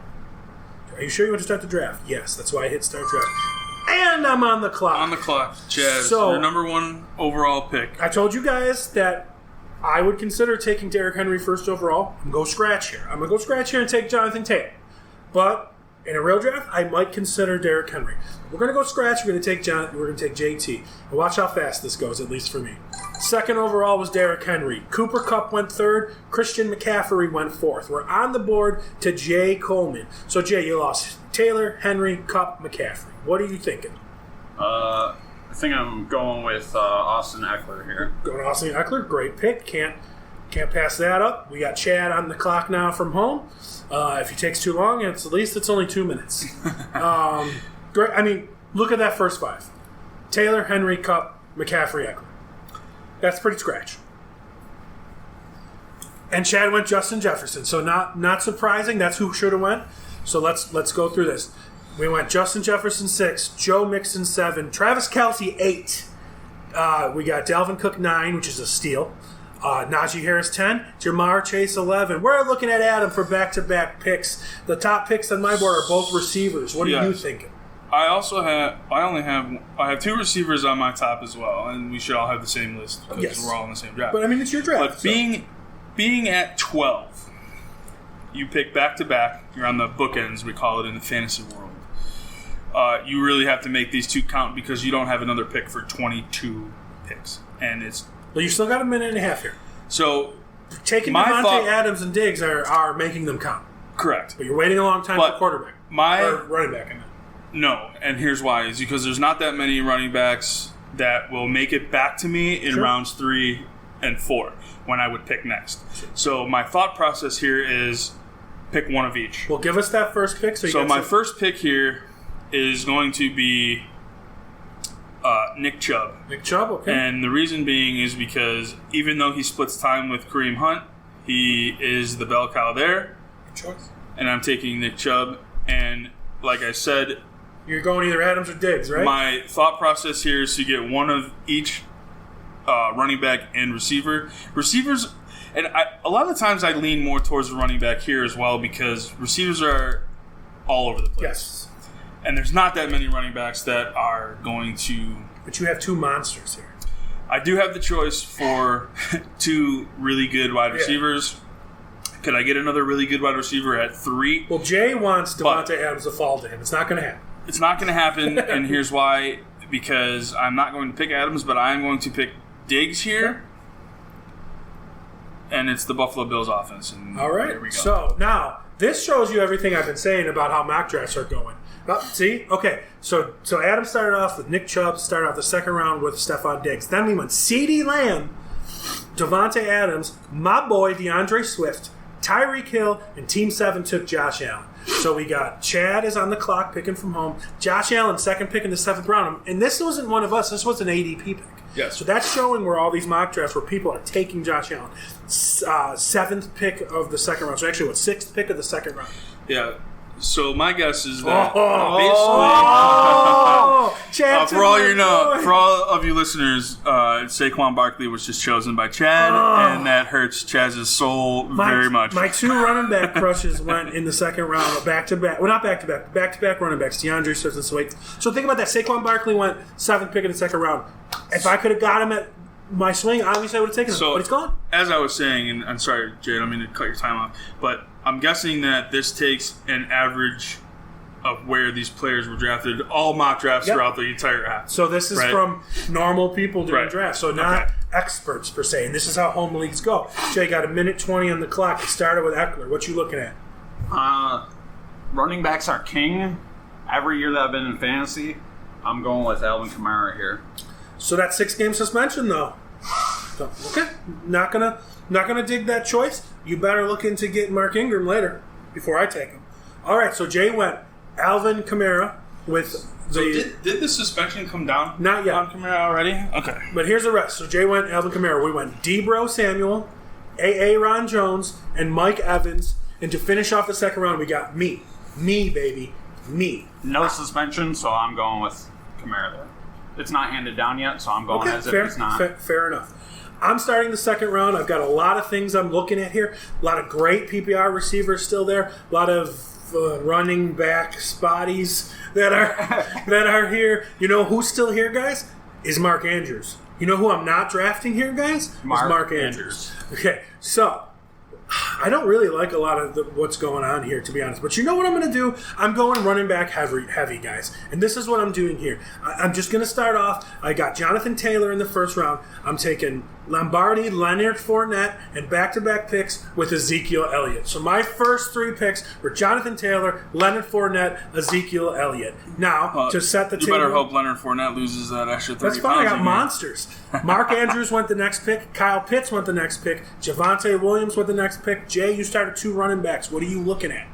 Are you sure you want to start the draft? Yes, that's why I hit start draft. And I'm on the clock. On the clock, Chaz. So- your number 1 overall pick. I told you guys that I would consider taking Derrick Henry first overall. I'm going to go scratch here. I'm going to go scratch here and take Jonathan Taylor. But in a real draft, I might consider Derrick Henry. We're going to go scratch. We're going to take Jonathan. We're going to take JT. And watch how fast this goes, at least for me. Second overall was Derrick Henry. Cooper Kupp went third. Christian McCaffrey went fourth. We're on the board to Jay Coleman. So, Jay, you lost Taylor, Henry, Kupp, McCaffrey. What are you thinking? I think I'm going with Austin Eckler here. Going to Austin Eckler. Great pick. Can't pass that up. We got Chad on the clock now from home. If he takes too long, at least it's only 2 minutes. Great. I mean, look at that first 5. Taylor, Henry, Kupp, McCaffrey, Eckler. That's pretty scratch. And Chad went Justin Jefferson. So not surprising. That's who should have went. So let's go through this. We went Justin Jefferson 6, Joe Mixon 7, Travis Kelce 8. We got Dalvin Cook 9, which is a steal. Najee Harris 10, Jamar Chase 11. We're looking at Adam for back-to-back picks. The top picks on my board are both receivers. What are you thinking? I have 2 receivers on my top as well, and we should all have the same list because we're all in the same draft. But I mean, it's your draft. But being at 12, you pick back-to-back. You're on the bookends, we call it in the fantasy world. You really have to make these 2 count because you don't have another pick for 22 picks, and it's. Well, you still got a minute and a half here. So taking Devontae Adams and Diggs are making them count. Correct. But you're waiting a long time for quarterback. Or running back, I mean. No, and here's why. Is because there's not that many running backs that will make it back to me in rounds 3 and 4 when I would pick next. So my thought process here is pick one of each. Well, give us that first pick. So my first pick here is going to be Nick Chubb. Nick Chubb, okay. And the reason being is because even though he splits time with Kareem Hunt, he is the bell cow there. Good choice. And I'm taking Nick Chubb. And like I said, you're going either Adams or Diggs, right? My thought process here is to get one of each running back and receiver. Receivers, and a lot of times I lean more towards the running back here as well because receivers are all over the place. Yes. And there's not that many running backs that are going to... But you have 2 monsters here. I do have the choice for 2 really good wide receivers. Could I get another really good wide receiver at 3? Well, Jay wants Devontae Adams to fall to him. It's not going to happen. It's not going to happen, and here's why. Because I'm not going to pick Adams, but I'm going to pick Diggs here. And it's the Buffalo Bills offense. And all right. Here we go. So, now, this shows you everything I've been saying about how mock drafts are going. See? Okay. So Adam started off with Nick Chubb, started off the second round with Stephon Diggs. Then we went CeeDee Lamb, Devontae Adams, my boy DeAndre Swift, Tyreek Hill, and Team 7 took Josh Allen. So we got Chad is on the clock picking from home. Josh Allen, second pick in the 7th round. And this wasn't one of us. This was an ADP pick. Yes. So that's showing where all these mock drafts where people are taking Josh Allen. 7th pick of the 2nd round. So actually, 6th pick of the 2nd round? Yeah. So my guess is that Chad for all of you listeners, Saquon Barkley was just chosen by Chad, and that hurts Chaz's soul very much. My 2 running back crushes went in the 2nd round, back to back. Well, not back to back, back to back running backs. DeAndre Swift and Sweet. So think about that. Saquon Barkley went 7th pick in the 2nd round. If I could have got him at my swing, obviously I would have taken him. But he's gone. As I was saying, and I'm sorry, Jay, I don't mean to cut your time off, but I'm guessing that this takes an average of where these players were drafted, all mock drafts throughout the entire draft. So this is from normal people doing drafts, so not experts per se. And this is how home leagues go. Jay got a minute 20 on the clock. It started with Eckler. What you looking at? Running backs are king. Every year that I've been in fantasy, I'm going with Alvin Kamara here. So that 6-game suspension, though. So, okay, not gonna dig that choice. You better look into getting Mark Ingram later before I take him. All right, so Jay went Alvin Kamara with the. So did the suspension come down? Not yet on Kamara already. Okay, but here's the rest. So Jay went Alvin Kamara. We went Debo Samuel, Ron Jones, and Mike Evans. And to finish off the 2nd round, we got me, baby, me. No suspension, so I'm going with Kamara there. It's not handed down yet, so I'm going if it's not. Fair enough. I'm starting the 2nd round. I've got a lot of things I'm looking at here. A lot of great PPR receivers still there. A lot of running back spotties that are here. You know who's still here, guys? Is Mark Andrews. You know who I'm not drafting here, guys? Mark Andrews. Okay, so I don't really like a lot of what's going on here, to be honest. But you know what I'm going to do? I'm going running back heavy, guys. And this is what I'm doing here. I'm just going to start off. I got Jonathan Taylor in the 1st round. I'm taking Lombardi, Leonard Fournette, and back-to-back picks with Ezekiel Elliott. So my first 3 picks were Jonathan Taylor, Leonard Fournette, Ezekiel Elliott. Now, to set the table... You better hope Leonard Fournette loses that extra 30 That's fine. I got monsters. Mark Andrews went the next pick. Kyle Pitts went the next pick. Javonte Williams went the next pick. Jay, you started 2 running backs. What are you looking at?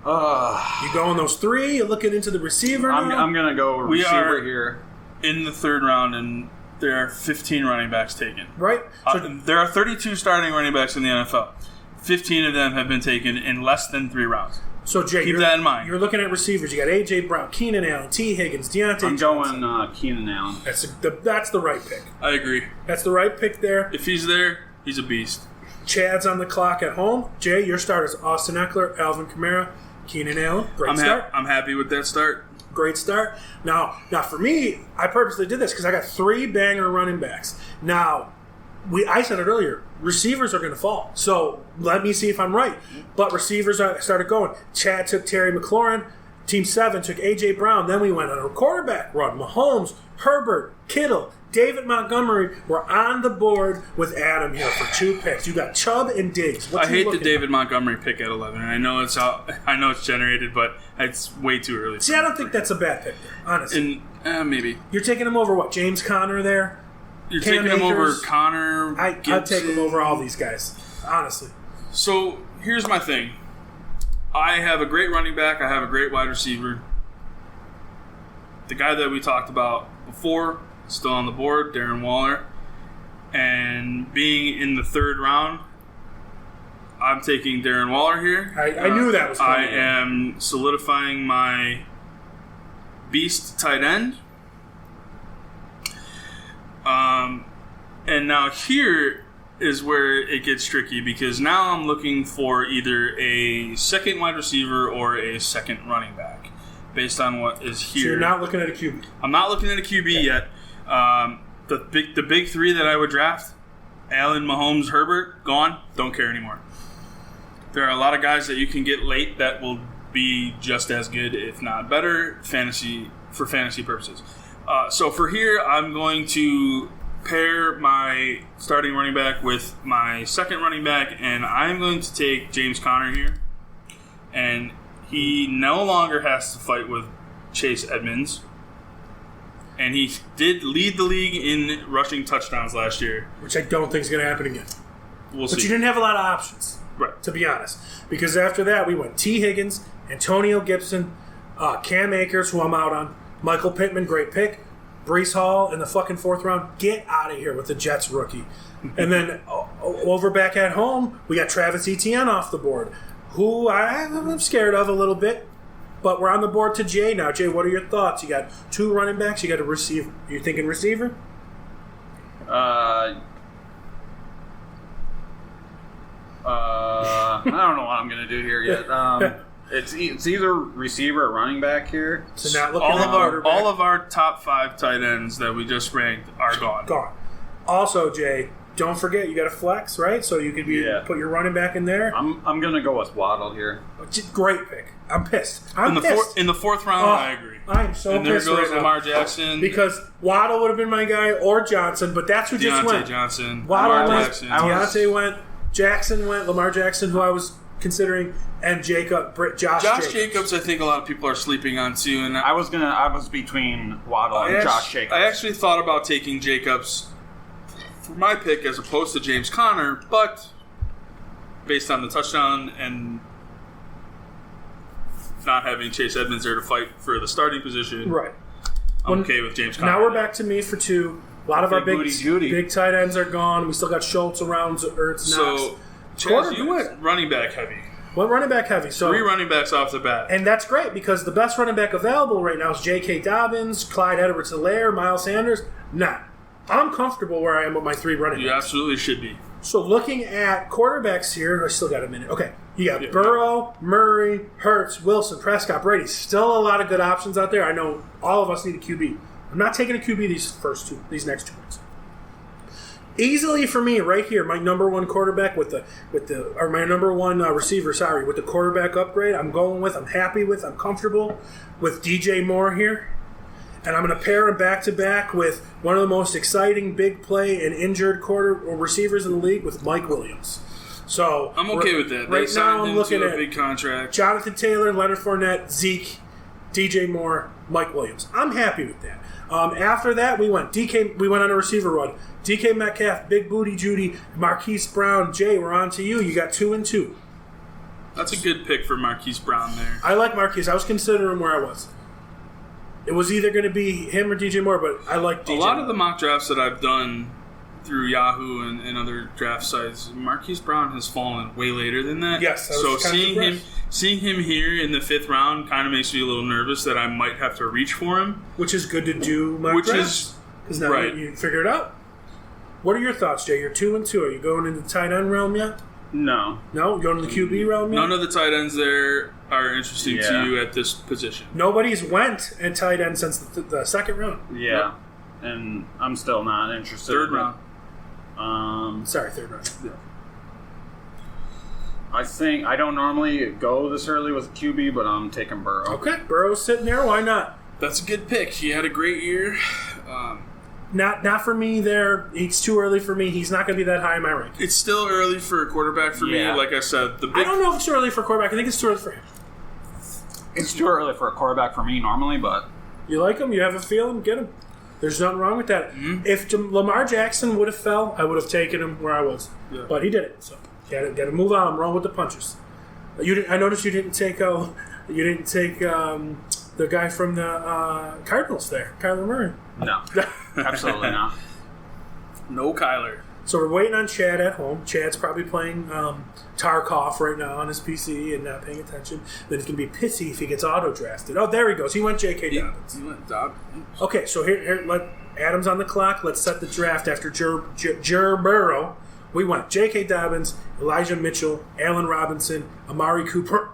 You going those three? You looking into the receiver now? I'm going to go receiver here. In the third round, and there are 15 running backs taken. Right. So There are 32 starting running backs in the NFL. 15 of them have been taken in less than 3 rounds. So, Jay, keep that in mind. You're looking at receivers. You got A.J. Brown, Keenan Allen, T. Higgins, Deontay I'm Johnson. going Keenan Allen. That's the right pick. I agree. That's the right pick there. If he's there, he's a beast. Chad's on the clock at home. Jay, your starters: Austin Eckler, Alvin Kamara, Keenan Allen. Great start. I'm happy with that start. Great start. Now for me, I purposely did this because I got 3 banger running backs. Now, I said it earlier, receivers are going to fall. So let me see if I'm right. But receivers started going. Chad took Terry McLaurin. Team 7 took A.J. Brown. Then we went on a quarterback run. Mahomes, Herbert, Kittle, David Montgomery were on the board with Adam here for 2 picks. You got Chubb and Diggs. I hate the David Montgomery pick at 11. And I know it's generated, but it's way too early. See, I don't think that's a bad pick there, honestly. Maybe. You're taking him over what? James Conner there? You're Cam taking him over Akers? Connor. I'd take him over all these guys, honestly. So here's my thing. I have a great running back. I have a great wide receiver. The guy that we talked about before, still on the board, Darren Waller. And being in the third round, I'm taking Darren Waller here. I knew that was coming. I am solidifying my beast tight end. And now here is where it gets tricky because now I'm looking for either a second wide receiver or a second running back based on what is here. So you're not looking at a QB? I'm not looking at a QB yet. The big 3 that I would draft, Allen, Mahomes, Herbert, gone. Don't care anymore. There are a lot of guys that you can get late that will be just as good, if not better, for fantasy purposes. So for here, I'm going to pair my starting running back with my second running back, and I'm going to take James Conner here. And he no longer has to fight with Chase Edmonds. And he did lead the league in rushing touchdowns last year. Which I don't think is going to happen again. We'll see. But you didn't have a lot of options, right? To be honest. Because after that, we went T. Higgins, Antonio Gibson, Cam Akers, who I'm out on, Michael Pittman, great pick, Breece Hall in the fucking 4th round. Get out of here with the Jets rookie. And then over back at home, we got Travis Etienne off the board, who I'm scared of a little bit. But we're on the board to Jay now. Jay, what are your thoughts? You got 2 running backs. You got a receiver. You thinking receiver? I don't know what I'm going to do here yet. It's either receiver or running back here. So not looking at quarterback. All of our top 5 tight ends that we just ranked are gone. Gone. Also, Jay, don't forget you got a flex, right? So you could put your running back in there. I'm going to go with Waddle here. Great pick. I'm pissed. In the 4th round, I agree. I'm so and pissed. And there right goes Lamar Jackson. Because Waddle would have been my guy, or Johnson, but that's who just went. Deontay Johnson. Waddle went, Jackson. Deontay went, Jackson went, Lamar Jackson, who I was considering, and Josh Jacobs. I think a lot of people are sleeping on too. And I was between Waddle and Josh Jacobs. I actually thought about taking Jacobs for my pick as opposed to James Conner, but based on the touchdown and not having Chase Edmonds there to fight for the starting position, right? I'm okay with James Conner. Now we're back to me for 2. A lot of our big tight ends are gone. We still got Schultz around, Ertz, Knox. So, Chaz, you went running back heavy. Went running back heavy. So 3 running backs off the bat. And that's great because the best running back available right now is J.K. Dobbins, Clyde Edwards-Helaire, Miles Sanders. Nah. I'm comfortable where I am with my 3 running backs. You absolutely should be. So looking at quarterbacks here, I still got a minute. Okay. You got Burrow, Murray, Hurts, Wilson, Prescott, Brady. Still a lot of good options out there. I know all of us need a QB. I'm not taking a QB these next 2 weeks. Easily for me, right here, my number 1 quarterback my number 1 receiver, with the quarterback upgrade. I'm happy with, I'm comfortable with DJ Moore here. And I'm going to pair him back to back with one of the most exciting big play and injured receivers in the league with Mike Williams. So I'm okay with that. Right now, I'm looking at a big contract. Jonathan Taylor, Leonard Fournette, Zeke, DJ Moore, Mike Williams. I'm happy with that. After that, we went on a receiver run. DK Metcalf, Big Booty Judy, Marquis Brown, Jay, we're on to you. You got 2 and 2. That's a good pick for Marquis Brown there. I like Marquis. I was considering where I was. It was either going to be him or DJ Moore, but I like DJ. A lot of the mock drafts that I've done through Yahoo and other draft sites, Marquis Brown has fallen way later than that. Yes, so seeing him here in the 5th round kind of makes me a little nervous that I might have to reach for him. Which is good to do mock drafts. Because now you figure it out. What are your thoughts, Jay? You're 2-2. Are you going into the tight end realm yet? No. No? You're going to the QB realm yet? None of the tight ends there are interesting to you at this position. Nobody's went at tight end since the 2nd round. Yeah. And I'm still not interested. 3rd round. 3rd round. Yeah. I think I don't normally go this early with QB, but I'm taking Burrow. Okay, Burrow's sitting there. Why not? That's a good pick. He had a great year. Not for me there. It's too early for me. He's not going to be that high in my rank. It's still early for a quarterback for me. Like I said, I don't know if it's too early for a quarterback. I think it's too early for him. It's too early for a quarterback for me normally, but... You like him? You have a feeling? Get him. There's nothing wrong with that. Mm-hmm. If Lamar Jackson would have fell, I would have taken him where I was. Yeah. But he didn't. So got to move on. Roll with the punches. I noticed you didn't take the guy from the Cardinals there, Kyler Murray. No, absolutely not. No Kyler. So we're waiting on Chad at home. Chad's probably playing Tarkov right now on his PC and not paying attention. Then he's going to be pissy if he gets auto-drafted. Oh, there he goes. He went J.K. Dobbins. He went Dobbins. Okay, so here let Adam's on the clock. Let's set the draft after Joe Burrow. We went J.K. Dobbins, Elijah Mitchell, Allen Robinson, Amari Cooper,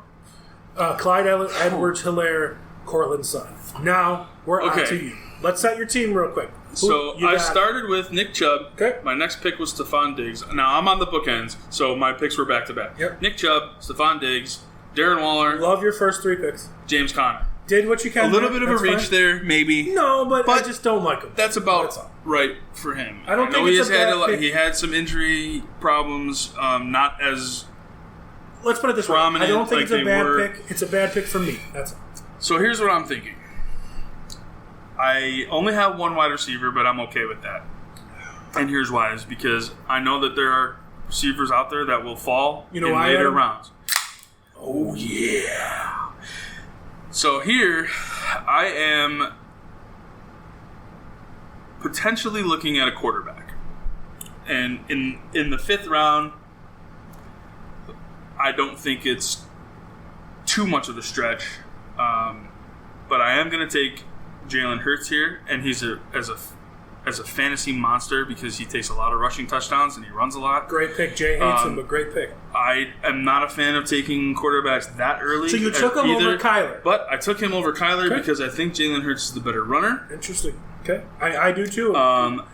Clyde Edwards-Helaire, Cortland Sutton. Now we're on to you. Let's set your team real quick. So I started with Nick Chubb. Okay. My next pick was Stephon Diggs. Now I'm on the bookends, so my picks were back to back. Yep. Nick Chubb, Stephon Diggs, Darren Waller. Love your first 3 picks. James Conner. Did what you can. A little bit of a reach there, maybe. No, but I just don't like him. That's about right for him. I don't think it's a bad pick. He had some injury problems, not as. Let's put it this way. I don't think it's a bad pick. It's a bad pick for me. That's all. So here's what I'm thinking. I only have one wide receiver, but I'm okay with that. And here's why: is because I know that there are receivers out there that will fall in later rounds. Oh yeah! So here, I am potentially looking at a quarterback, and in the 5th round, I don't think it's too much of a stretch, but I am going to take Jalen Hurts here, and he's as a fantasy monster because he takes a lot of rushing touchdowns and he runs a lot. Great pick. Jay hates him, but great pick. I am not a fan of taking quarterbacks that early. So you took him over Kyler. But I took him over Kyler because I think Jalen Hurts is the better runner. Interesting. Okay. I do too.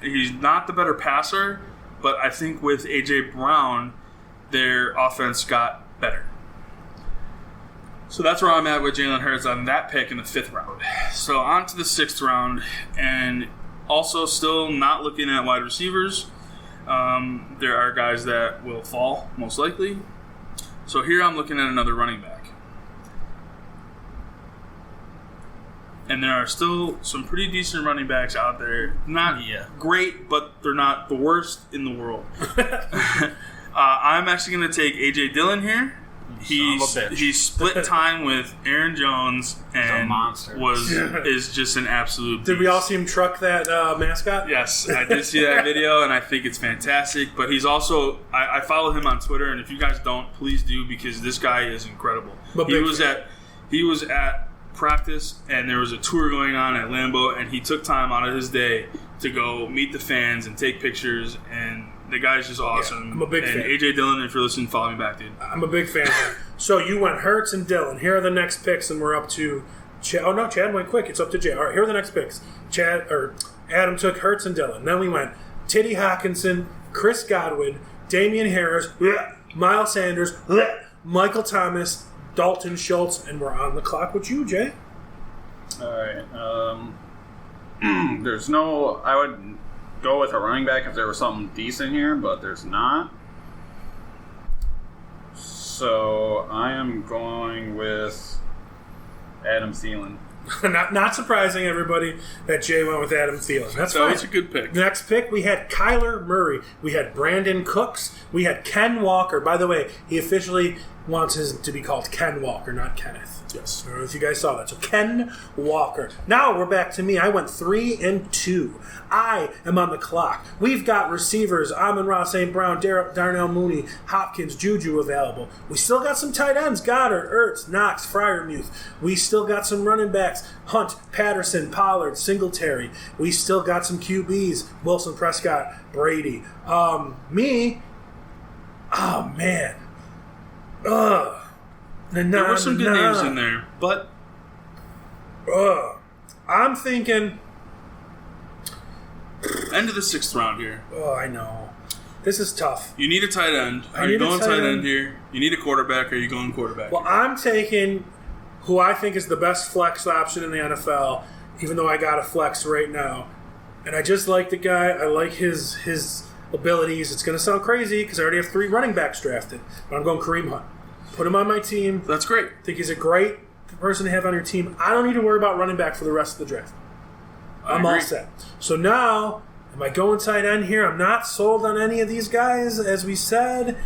He's not the better passer, but I think with A.J. Brown, their offense got better. So that's where I'm at with Jalen Hurts on that pick in the 5th round. So on to the 6th round, and also still not looking at wide receivers. There are guys that will fall, most likely. So here I'm looking at another running back. And there are still some pretty decent running backs out there. Not great, but they're not the worst in the world. I'm actually going to take A.J. Dillon here. He split time with Aaron Jones and is just an absolute beast. Did we all see him truck that mascot? Yes, I did see that video, and I think it's fantastic. But he's also I follow him on Twitter, and if you guys don't, please do, because this guy is incredible. He was at practice, and there was a tour going on at Lambeau, and he took time out of his day to go meet the fans and take pictures, and the guy's just awesome. Yeah, I'm a big fan. A.J. Dillon, if you're listening, follow me back, dude. I'm a big fan. So you went Hurts and Dillon. Here are the next picks, and we're up to Chad. Oh, no, Chad went quick. It's up to Jay. All right, here are the next picks. Adam took Hurts and Dillon. Then we went Teddy Hawkinson, Chris Godwin, Damian Harris, Miles Sanders, Michael Thomas, Dalton Schultz, and we're on the clock with you, Jay. All right. I would go with a running back if there was something decent here, but there's not. So I am going with Adam Thielen. Not surprising, everybody, that Jay went with Adam Thielen. That's fine. That's a good pick. Next pick, we had Kyler Murray. We had Brandon Cooks. We had Ken Walker. By the way, he officially wants his to be called Ken Walker, not Kenneth. Yes. I don't know if you guys saw that. So Ken Walker. Now we're back to me. I went 3-2. I am on the clock. We've got receivers, Amon-Ra St. Brown, Darnell Mooney, Hopkins, Juju available. We still got some tight ends, Goddard, Ertz, Knox, Freiermuth. We still got some running backs, Hunt, Patterson, Pollard, Singletary. We still got some QBs, Wilson, Prescott, Brady. Me, oh man. There were some good names in there, but I'm thinking end of the 6th round here. Oh, I know. This is tough. You need a tight end. Are you going tight end here? You need a quarterback. Are you going quarterback? Well, I'm taking who I think is the best flex option in the NFL, even though I got a flex right now. And I just like the guy. I like his abilities. It's going to sound crazy because I already have 3 running backs drafted. But I'm going Kareem Hunt. Put him on my team. That's great. I think he's a great person to have on your team. I don't need to worry about running back for the rest of the draft. I'm all set. So now, am I going tight end here? I'm not sold on any of these guys, as we said.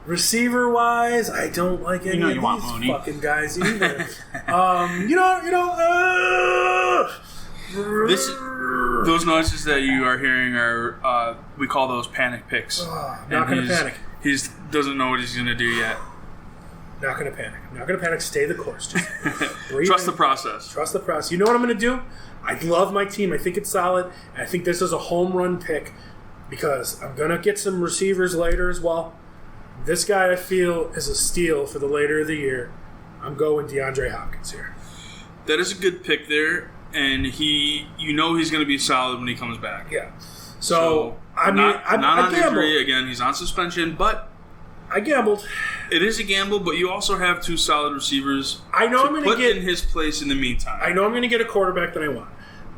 Receiver-wise, I don't like any of these fucking guys either. Those noises that you are hearing are, we call those panic picks. Not going to panic. He doesn't know what he's going to do yet. Not going to panic. I'm not going to panic. Stay the course. Just Trust the process. Trust the process. You know what I'm going to do? I love my team. I think it's solid. I think this is a home run pick because I'm going to get some receivers later as well. This guy I feel is a steal for the later of the year. I'm going Deandra Hopkins here. That is a good pick there, and he's going to be solid when he comes back. Yeah. So not on injury again. He's on suspension, but I gambled. It is a gamble, but you also have 2 solid receivers. I know I'm going to get in his place in the meantime. I know I'm going to get a quarterback that I want.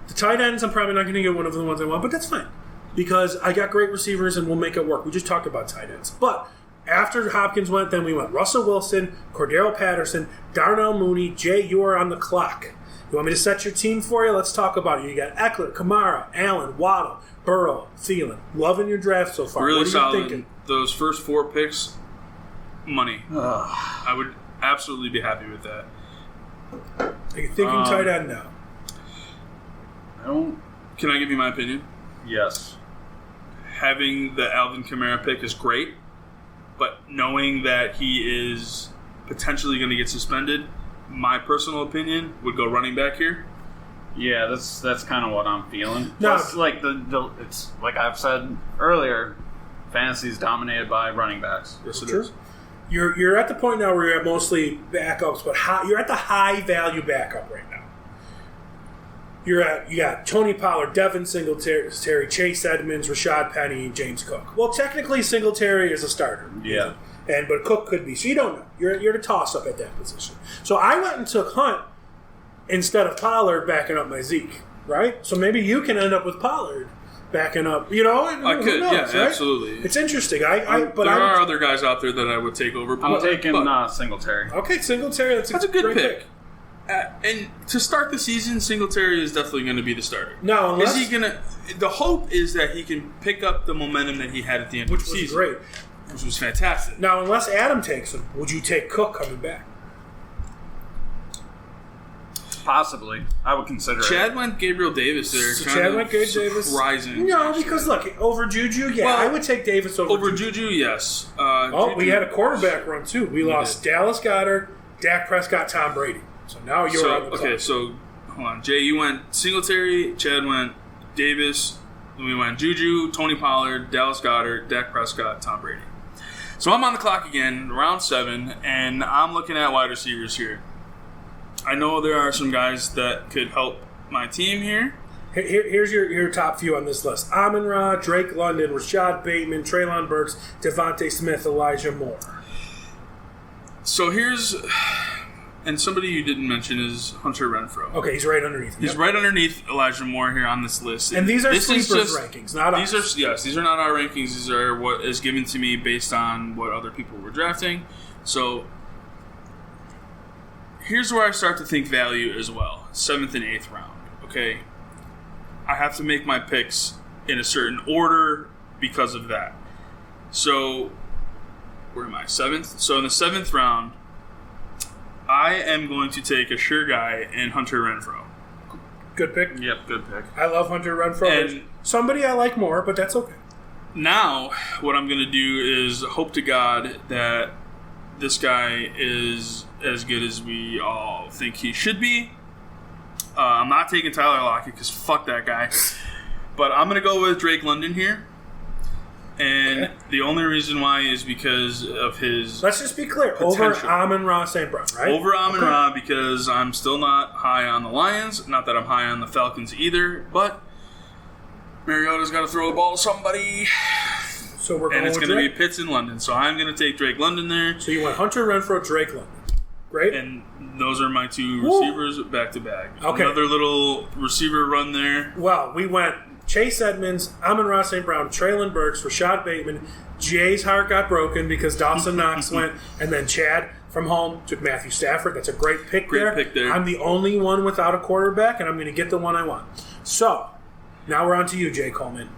The tight ends, I'm probably not going to get one of the ones I want, but that's fine because I got great receivers and we'll make it work. We just talked about tight ends, but after Hopkins went, then we went Russell Wilson, Cordero Patterson, Darnell Mooney. Jay, you are on the clock. You want me to set your team for you? Let's talk about it. You got Eckler, Kamara, Allen, Waddle, Burrow, Thielen. Loving your draft so far. Really what are solid. you thinking? Those first 4 picks, money. I would absolutely be happy with that. Are you thinking tight end now? Can I give you my opinion? Yes. Having the Alvin Kamara pick is great, but knowing that he is potentially going to get suspended, my personal opinion would go running back here. Yeah, that's kind of what I'm feeling. No. Plus, like it's like I've said earlier, fantasy is dominated by running backs. Yes, it is. You're at the point now where you're at mostly backups, but you're at the high value backup right now. You got Tony Pollard, Devin Singletary, Chase Edmonds, Rashad Penny, James Cook. Well, technically Singletary is a starter. Yeah. But Cook could be. So you don't know. You're the toss up at that position. So I went and took Hunt instead of Pollard backing up my Zeke, right? So maybe you can end up with Pollard backing up. I could. Knows, Yeah, right? Absolutely. It's interesting. There are other guys out there that I would take over. I'm taking Singletary. Okay, Singletary. That's a good great pick. And to start the season, Singletary is definitely going to be the starter. No, unless is he going to? The hope is that he can pick up the momentum that he had at the end of the season, great, which was fantastic. Now, unless Adam takes him, would you take Cook coming back? Possibly, I would consider Chad went Gabriel Davis there. So Chad went Gabriel Davis. Surprising. No, because look, over Juju, I would take Davis over Juju. Yes. We had a quarterback run too. We lost Dallas Goddard, Dak Prescott, Tom Brady. So now you're on the clock. Okay, so hold on. Jay, you went Singletary, Chad went Davis, then we went Juju, Tony Pollard, Dallas Goddard, Dak Prescott, Tom Brady. So I'm on the clock again, round 7, and I'm looking at wide receivers here. I know there are some guys that could help my team here. Here's your top few on this list. Amon-Ra, Drake London, Rashad Bateman, Treylon Burks, Devontae Smith, Elijah Moore. So here's... And somebody you didn't mention is Hunter Renfrow. Okay, he's right underneath. He's right underneath Elijah Moore here on this list. And these are sleepers rankings, not ours. These are not our rankings. These are what is given to me based on what other people were drafting. So here's where I start to think value as well. 7th and 8th round. Okay, I have to make my picks in a certain order because of that. So where am I? 7th. So in the 7th round, I am going to take a sure guy in Hunter Renfrow. Good pick. Yep, good pick. I love Hunter Renfrow. And somebody I like more, but that's okay. Now, what I'm going to do is hope to God that this guy is as good as we all think he should be. I'm not taking Tyler Lockett because fuck that guy. But I'm going to go with Drake London here. And the only reason why is because of his Let's just be clear. potential. Over Amon-Ra St. Brown, right? Over Amon-Ra because I'm still not high on the Lions. Not that I'm high on the Falcons either. But Mariota's got to throw the ball to somebody. So we're going And it's with going to be Drake? Pitts in London. So I'm going to take Drake London there. So you went Hunter Renfrow, Drake London. Great. And those are my two receivers back to back. Okay. Another little receiver run there. Well, we went Chase Edmonds, Amon-Ra St. Brown, Traylon Burks, Rashad Bateman. Jay's heart got broken because Dawson Knox went, and then Chad from home took Matthew Stafford. That's a great pick there. Great pick there. I'm the only one without a quarterback, and I'm going to get the one I want. So, now we're on to you, Jay Coleman.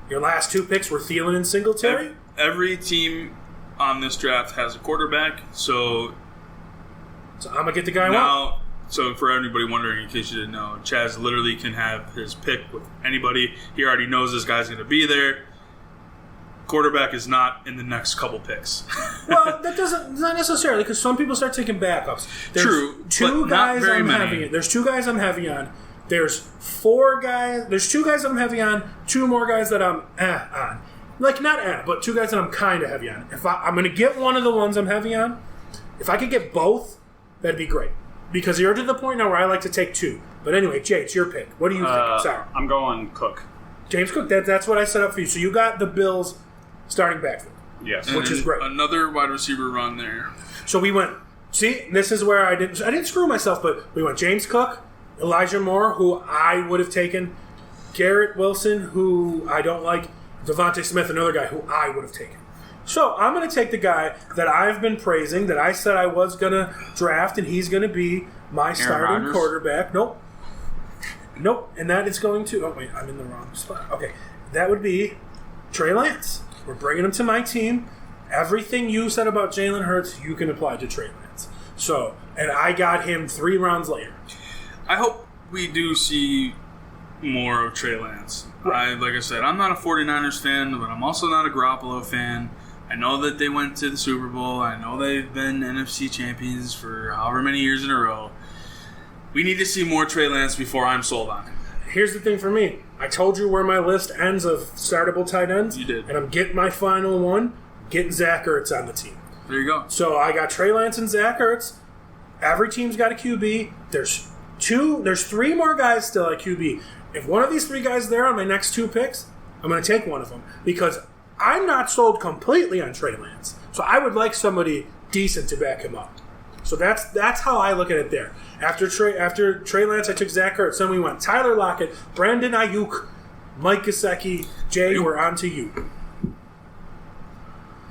Your last two picks were Thielen and Singletary. Every team on this draft has a quarterback, so I'm going to get the guy I want. now, so for anybody wondering, in case you didn't know, Chaz literally can have his pick with anybody. He already knows this guy's going to be there. Quarterback is not in the next couple picks. Well, not necessarily, because some people start taking backups. There's True, two but not guys very I'm many. heavy. There's two guys I'm heavy on. There's four guys. There's two guys I'm heavy on. Two more guys that I'm on. Like not but two guys that I'm kind of heavy on. If I'm going to get one of the ones I'm heavy on, if I could get both, that'd be great. Because you're to the point now where I like to take two. But anyway, Jay, it's your pick. What do you think? Sorry, I'm going Cook. James Cook. That's what I set up for you. So you got the Bills starting backfield. Yes. Which is great. Another wide receiver run there. So we went. See, this is where I didn't screw myself, but we went James Cook, Elijah Moore, who I would have taken, Garrett Wilson, who I don't like, Devontae Smith, another guy who I would have taken. So I'm going to take the guy that I've been praising, that I said I was going to draft, and he's going to be my starting Rodgers? quarterback. Nope. And that is going to... Oh, wait, I'm in the wrong spot. Okay. That would be Trey Lance. We're bringing him to my team. Everything you said about Jalen Hurts, you can apply to Trey Lance. So, and I got him 3 rounds later. I hope we do see more of Trey Lance. Right. Like I said, I'm not a 49ers fan, but I'm also not a Garoppolo fan. I know that they went to the Super Bowl. I know they've been NFC champions for however many years in a row. We need to see more Trey Lance before I'm sold on him. Here's the thing for me. I told you where my list ends of startable tight ends. You did. And I'm getting my final one, getting Zach Ertz on the team. There you go. So I got Trey Lance and Zach Ertz. Every team's got a QB. There's 3 more guys still at QB. If one of these 3 guys is there on my next 2 picks, I'm going to take one of them because I'm not sold completely on Trey Lance. So I would like somebody decent to back him up. So that's how I look at it there. After Trey Lance, I took Zach Ertz. Then we went Tyler Lockett, Brandon Ayuk, Mike Gesicki. Jay, we're on to you.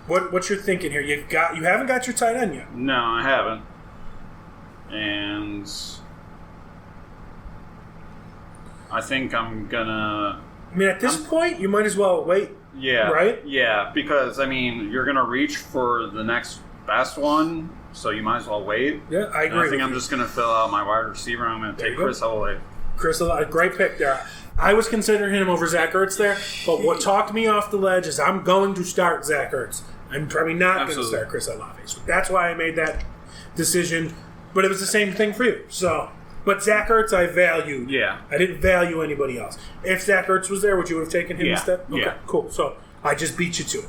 What you're thinking here? You haven't got your tight end yet. No, I haven't. And I think I'm gonna... I mean, at this point, you might as well wait. Yeah. Right? Yeah, because, I mean, you're gonna reach for the next best one, so you might as well wait. Yeah, I And agree. I think I'm just gonna fill out my wide receiver. I'm gonna take you go. Chris Olave. Chris, a great pick there. I was considering him over Zach Ertz there, but what talked me off the ledge is I'm going to start Zach Ertz. I'm probably not going to Absolutely. start Chris Olave. So that's why I made that decision. But it was the same thing for you. So, but Zach Ertz I valued. Yeah. I didn't value anybody else. If Zach Ertz was there, would you have taken him Yeah. instead? Okay, Yeah. cool. So I just beat you to it.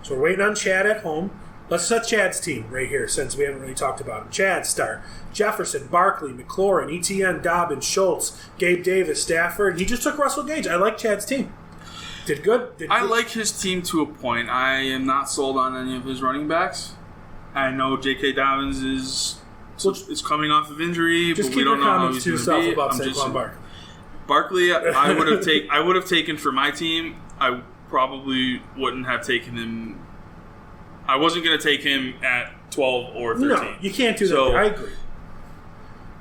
So we're waiting on Chad at home. Let's set Chad's team right here since we haven't really talked about him. Chad start Jefferson, Barkley, McLaurin, ETN, Dobbins, Schultz, Gabe Davis, Stafford. He just took Russell Gage. I like Chad's team. Did good. I like his team to a point. I am not sold on any of his running backs. I know J.K. Dobbins is coming off of injury, Just but keep we don't your know how comments he's to going to yourself be. about Saquon Barkley. Barkley, I would have taken for my team. I probably wouldn't have taken him. I wasn't going to take him at 12 or 13. No, you can't do that. So, I agree.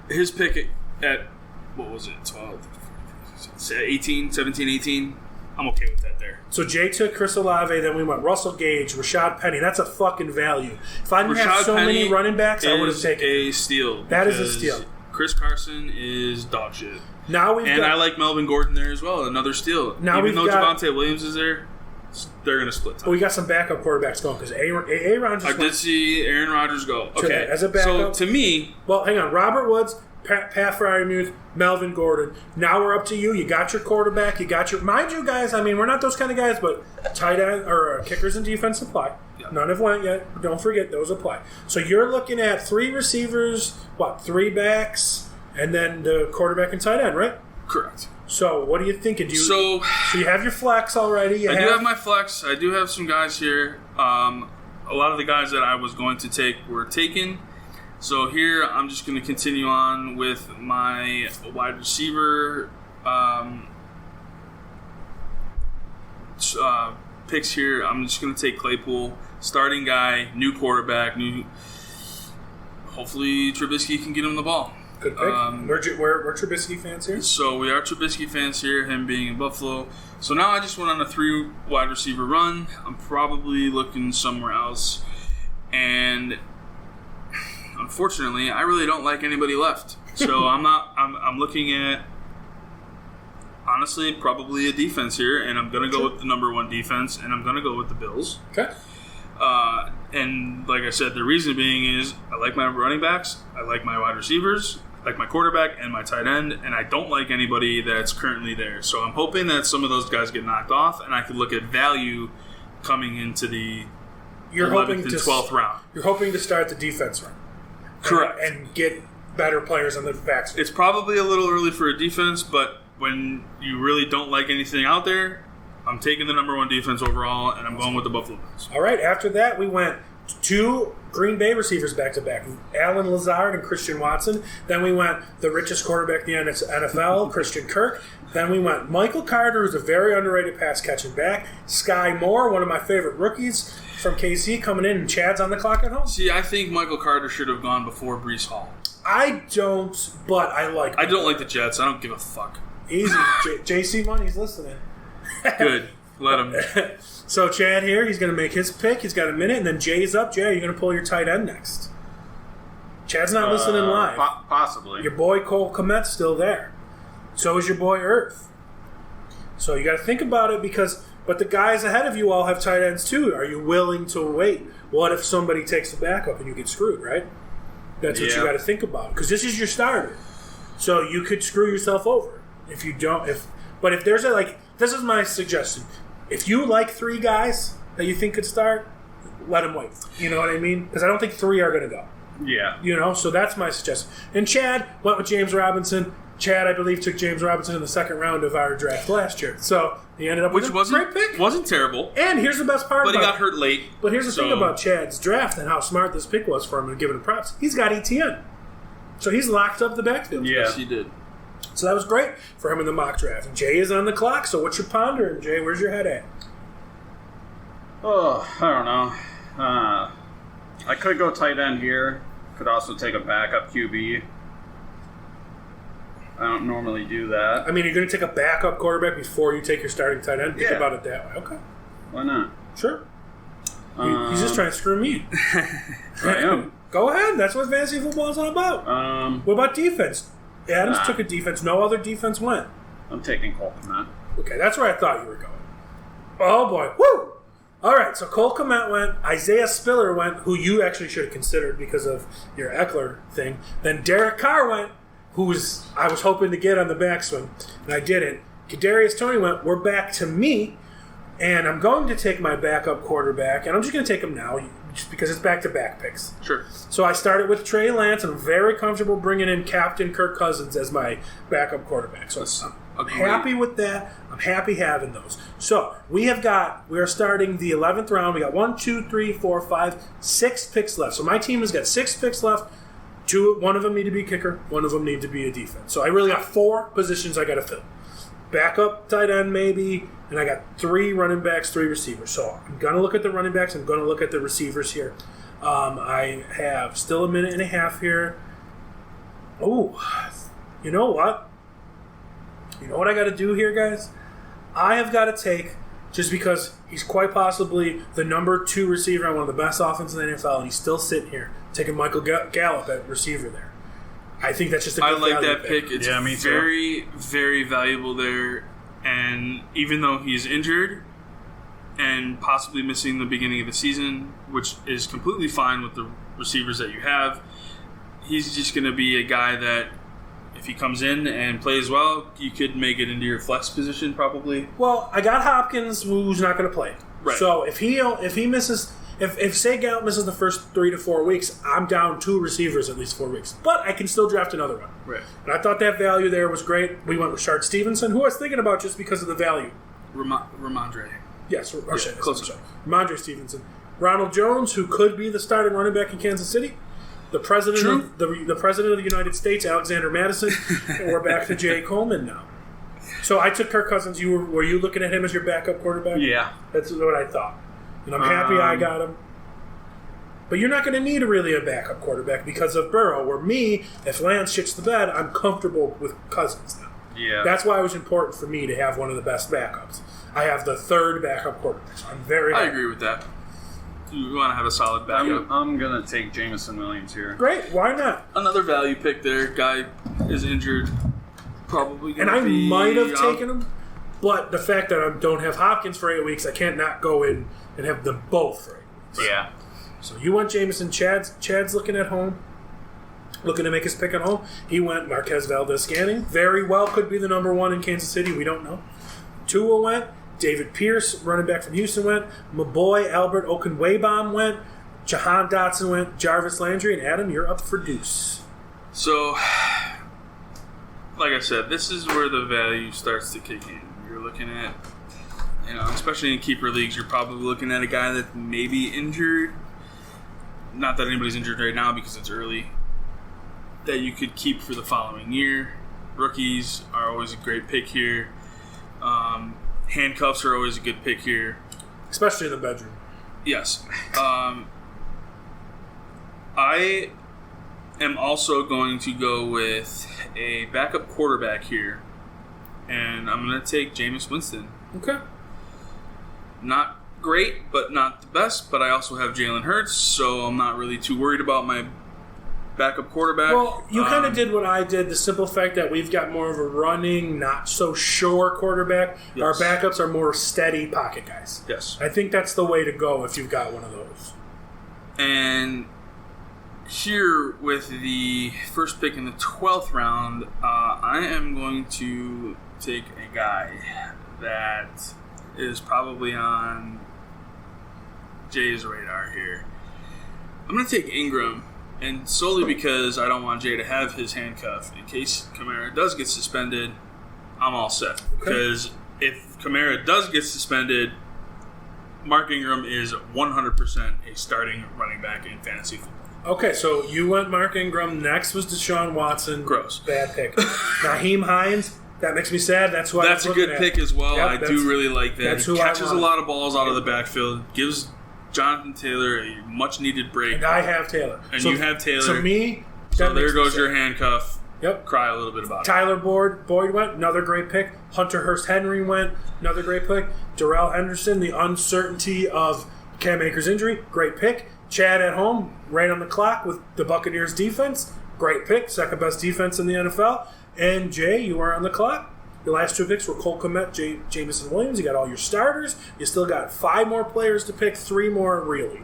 His pick at, what was it, 12, 18, 17, 18. I'm okay with that there. So Jay took Chris Olave, then we went Russell Gage, Rashad Penny. That's a fucking value. If I didn't have so many running backs, I would have taken a steal. That is a steal. Chris Carson is dog shit. Now I like Melvin Gordon there as well. Another steal. Now Even though Javonte Williams is there, they're going to split time. But we got some backup quarterbacks going because Aaron just did see Aaron Rodgers go. Okay. As a backup. So to me... Well, hang on. Robert Woods, Pat Fryermuth, Melvin Gordon. Now we're up to you. You got your quarterback. You got your... Mind you, guys, I mean, we're not those kind of guys, but tight end or kickers and defense apply. Yep. None have went yet. Don't forget, those apply. So you're looking at 3 receivers, 3 backs, and then the quarterback and tight end, right? Correct. So what are you thinking? So you have your flex already. I do have my flex. I do have some guys here. A lot of the guys that I was going to take were taken. So here I'm just going to continue on with my wide receiver picks here. I'm just going to take Claypool, starting guy, new quarterback, Hopefully Trubisky can get him the ball. Good pick. We're Trubisky fans here. So we are Trubisky fans here, him being in Buffalo. So now I just went on a 3 wide receiver run. I'm probably looking somewhere else. And unfortunately, I really don't like anybody left. So I'm looking at, honestly, probably a defense here. And I'm going to go with the number 1 defense. And I'm going to go with the Bills. Okay. And like I said, the reason being is I like my running backs. I like my wide receivers. I like my quarterback and my tight end, and I don't like anybody that's currently there. So I'm hoping that some of those guys get knocked off, and I could look at value coming into the 11th and 12th round. You're hoping to start the defense run. Correct. And get better players on the backs. It's probably a little early for a defense, but when you really don't like anything out there, I'm taking the number 1 defense overall, and I'm going with the Buffalo Bills. All right, after that, we went 2 Green Bay receivers back-to-back, Allen Lazard and Christian Watson. Then we went the richest quarterback in the NFL, Christian Kirk. Then we went Michael Carter, who's a very underrated pass-catching back. Sky Moore, one of my favorite rookies from KC, coming in, and Chad's on the clock at home. See, I think Michael Carter should have gone before Breece Hall. I don't, but I like I don't like the Jets. I don't give a fuck. Easy. JC Money's listening. Good. Let him. So Chad here, he's going to make his pick. He's got a minute, and then Jay's up. Jay, you're going to pull your tight end next. Chad's not listening live. Possibly. Your boy Cole Kmet's still there. So is your boy Earth. So you got to think about it but the guys ahead of you all have tight ends too. Are you willing to wait? What if somebody takes the backup and you get screwed, right? That's what you got to think about. Because this is your starter. So you could screw yourself over if you don't. But if there's this is my suggestion. If you like 3 guys that you think could start, let them wait. You know what I mean? Because I don't think 3 are going to go. Yeah. So that's my suggestion. And Chad went with James Robinson. Chad, I believe, took James Robinson in the 2nd round of our draft last year. So he ended up with a great pick. Wasn't terrible. And here's the best part But he got hurt late. But here's the thing about Chad's draft and how smart this pick was for him and giving him props. He's got ETN. So he's locked up the backfield. Yeah. Yes, he did. So that was great for him in the mock draft. And Jay is on the clock, so what you pondering, Jay? Where's your head at? Oh, I don't know. I could go tight end here. Could also take a backup QB. I don't normally do that. I mean, you're going to take a backup quarterback before you take your starting tight end? Think about it that way. Okay. Why not? Sure. He's just trying to screw me. I am. Go ahead. That's what fantasy football is all about. What about defense? Adams took a defense. No other defense went. I'm taking Cole Kmet. Okay, that's where I thought you were going. Oh, boy. Woo! All right, so Cole Kmet went. Isaiah Spiller went, who you actually should have considered because of your Eckler thing. Then Derek Carr went, I was hoping to get on the backswing, and I didn't. Kadarius Toney went, we're back to me, and I'm going to take my backup quarterback, and I'm just going to take him now just because it's back-to-back picks. Sure. So I started with Trey Lance, and I'm very comfortable bringing in Captain Kirk Cousins as my backup quarterback. So I'm happy with that. I'm happy having those. So we are starting the 11th round. We got 1, 2, 3, 4, 5, 6 picks left. So my team has got 6 picks left. 2, one of them need to be a kicker. One of them need to be a defense. So I really got 4 positions I got to fill. Backup tight end maybe, and I got 3 running backs, 3 receivers. So I'm going to look at the running backs. I'm going to look at the receivers here. I have still a minute and a half here. Oh, you know what? You know what I got to do here, guys? I have got to take, just because he's quite possibly the number 2 receiver on one of the best offenses in the NFL, and he's still sitting here, taking Michael Gallup at receiver there. I think that's just a good I like value that pick. It's me too. very, very valuable there. And even though he's injured and possibly missing the beginning of the season, which is completely fine with the receivers that you have, he's just going to be a guy that if he comes in and plays well, you could make it into your flex position probably. Well, I got Hopkins, who's not going to play. Right. So if he misses... If say Gallup misses the first 3 to 4 weeks, I'm down 2 receivers at least 4 weeks. But I can still draft another one. Right. And I thought that value there was great. We went with Shard Stevenson, who I was thinking about just because of the value. Ramondre. Yes, close. Ramondre Stevenson. Ronald Jones, who could be the starting running back in Kansas City. The president of the president of the United States, Alexander Madison. And we're back to Jay Coleman now. So I took Kirk Cousins. Were you looking at him as your backup quarterback? Yeah. That's what I thought. And I'm happy I got him. But you're not going to need really a backup quarterback because of Burrow. Where me, if Lance shits the bed, I'm comfortable with Cousins now. Yeah. That's why it was important for me to have one of the best backups. I have the 3rd backup quarterback. So I'm very happy. I agree with that. You want to have a solid backup. I'm going to take Jameson Williams here. Great. Why not? Another value pick there. Guy is injured. Probably going to be... And I might have taken him, but the fact that I don't have Hopkins for 8 weeks, I can't not go in and have them both for 8 weeks. Yeah. So you went Jameson. Chad's looking at home, looking to make his pick at home. He went Marquez Valdez-Scantling. Very well could be the number 1 in Kansas City. We don't know. Tua went. David Pierce, running back from Houston, went. My boy Albert Okunweibom went. Jahan Dotson went. Jarvis Landry. And Adam, you're up for deuce. So, like I said, this is where the value starts to kick in. You're looking at, especially in keeper leagues, you're probably looking at a guy that may be injured. Not that anybody's injured right now because it's early. That you could keep for the following year. Rookies are always a great pick here. Handcuffs are always a good pick here. Especially in the bedroom. Yes. I am also going to go with a backup quarterback here. And I'm going to take Jameis Winston. Okay. Not great, but not the best. But I also have Jalen Hurts, so I'm not really too worried about my backup quarterback. Well, you kind of did what I did. The simple fact that we've got more of a running, not so sure quarterback. Yes. Our backups are more steady pocket guys. Yes. I think that's the way to go if you've got one of those. And here with the first pick in the 12th round, I am going to take a guy that is probably on Jay's radar here. I'm going to take Ingram, and solely because I don't want Jay to have his handcuff. In case Kamara does get suspended, I'm all set. Because if Kamara does get suspended, Mark Ingram is 100% a starting running back in fantasy football. Okay, so you went Mark Ingram. Next was Desean Watson. Gross. Bad pick. Naheem Hines. That makes me sad. That's why that's a good pick as well. Yep, I do really like that. He catches a lot of balls out of the backfield, gives Jonathan Taylor a much-needed break. And I have Taylor. And you have Taylor. So me, so there goes your handcuff. Yep. Cry a little bit about Tyler Boyd went. Another great pick. Hunter Hurst Henry went. Another great pick. Darrell Henderson, the uncertainty of Cam Akers' injury. Great pick. Chad at home, right on the clock with the Buccaneers defense. Great pick. Second best defense in the NFL. And Jay, you are on the clock. Your last 2 picks were Cole Kmet, Jameson Williams. You got all your starters. You still got 5 more players to pick, 3 more really,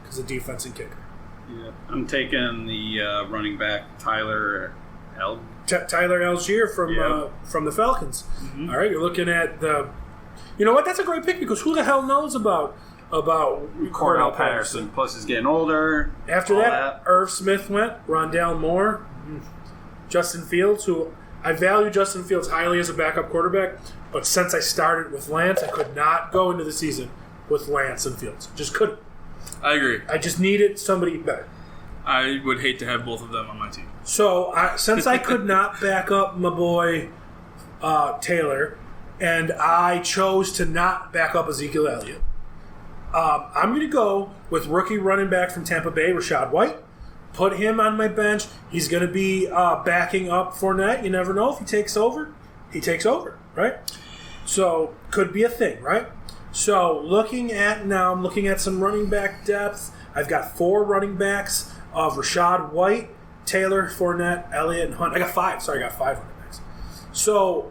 because of defense and kicker. Yeah, I'm taking the running back Tyler Algier from the Falcons. Mm-hmm. All right, you're looking at the. You know what? That's a great pick because who the hell knows about Cordell Patterson? Plus, he's getting older. After that, Irv Smith went. Rondale Moore, Justin Fields, who. I value Justin Fields highly as a backup quarterback, but since I started with Lance, I could not go into the season with Lance and Fields. Just couldn't. I agree. I just needed somebody better. I would hate to have both of them on my team. So, since I could not back up my boy Taylor, and I chose to not back up Ezekiel Elliott, I'm going to go with rookie running back from Tampa Bay, Rachaad White. Put him on my bench. He's going to be backing up Fournette. You never know if he takes over. He takes over, right? So, could be a thing, right? So, I'm looking at some running back depth. I've got 4 running backs of Rashad White, Taylor, Fournette, Elliott, and Hunt. I got 5 running backs. So,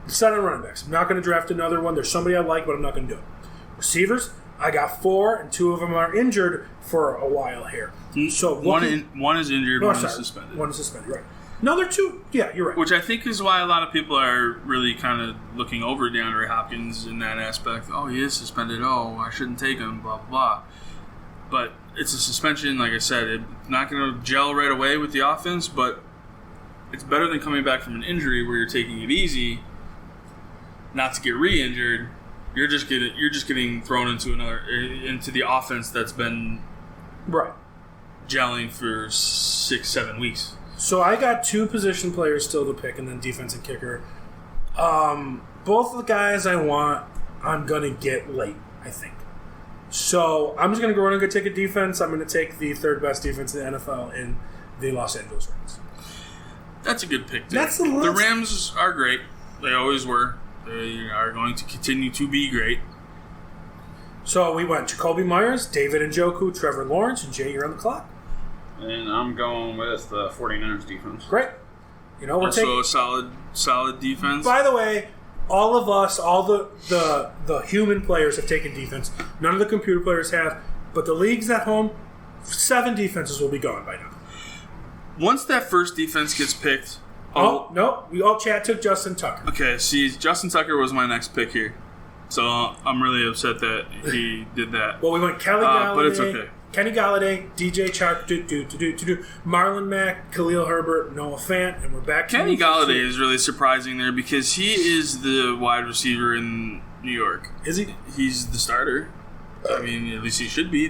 set on running backs. I'm not going to draft another one. There's somebody I like, but I'm not going to do it. Receivers, I got 4, and 2 of them are injured for a while here. So one is injured, one is suspended. One is suspended, right. Another 2, yeah, you're right. Which I think is why a lot of people are really kind of looking over DeAndre Hopkins in that aspect. Oh, he is suspended. Oh, I shouldn't take him, blah, blah, blah. But it's a suspension, like I said. It's not going to gel right away with the offense, but it's better than coming back from an injury where you're taking it easy, not to get re-injured. You're just getting thrown into the offense that's been gelling for 6-7 weeks. So I got 2 position players still to pick, and then defense and kicker. Both of the guys I want, I'm gonna get late, I think. So I'm just gonna go in and go take a defense. I'm gonna take the 3rd best defense in the NFL in the Los Angeles Rams. That's a good pick, too. The Rams are great. They always were. They are going to continue to be great. So we went Jacoby Myers, David Njoku, Trevor Lawrence, and Jay, you're on the clock. And I'm going with the 49ers defense. Great. You know, we're also a solid defense. By the way, all of us, all the human players have taken defense. None of the computer players have. But the leagues at home, 7 defenses will be gone by now. Once that first defense gets picked... Chad took Justin Tucker. Okay, see, Justin Tucker was my next pick here. So I'm really upset that he did that. Well, we went Kelly Galladay, but it's okay. Kenny Galladay, DJ Chark, Marlon Mack, Khalil Herbert, Noah Fant, and we're back to Kenny Galladay is really surprising there because he is the wide receiver in New York. Is he? He's the starter. I mean, at least he should be.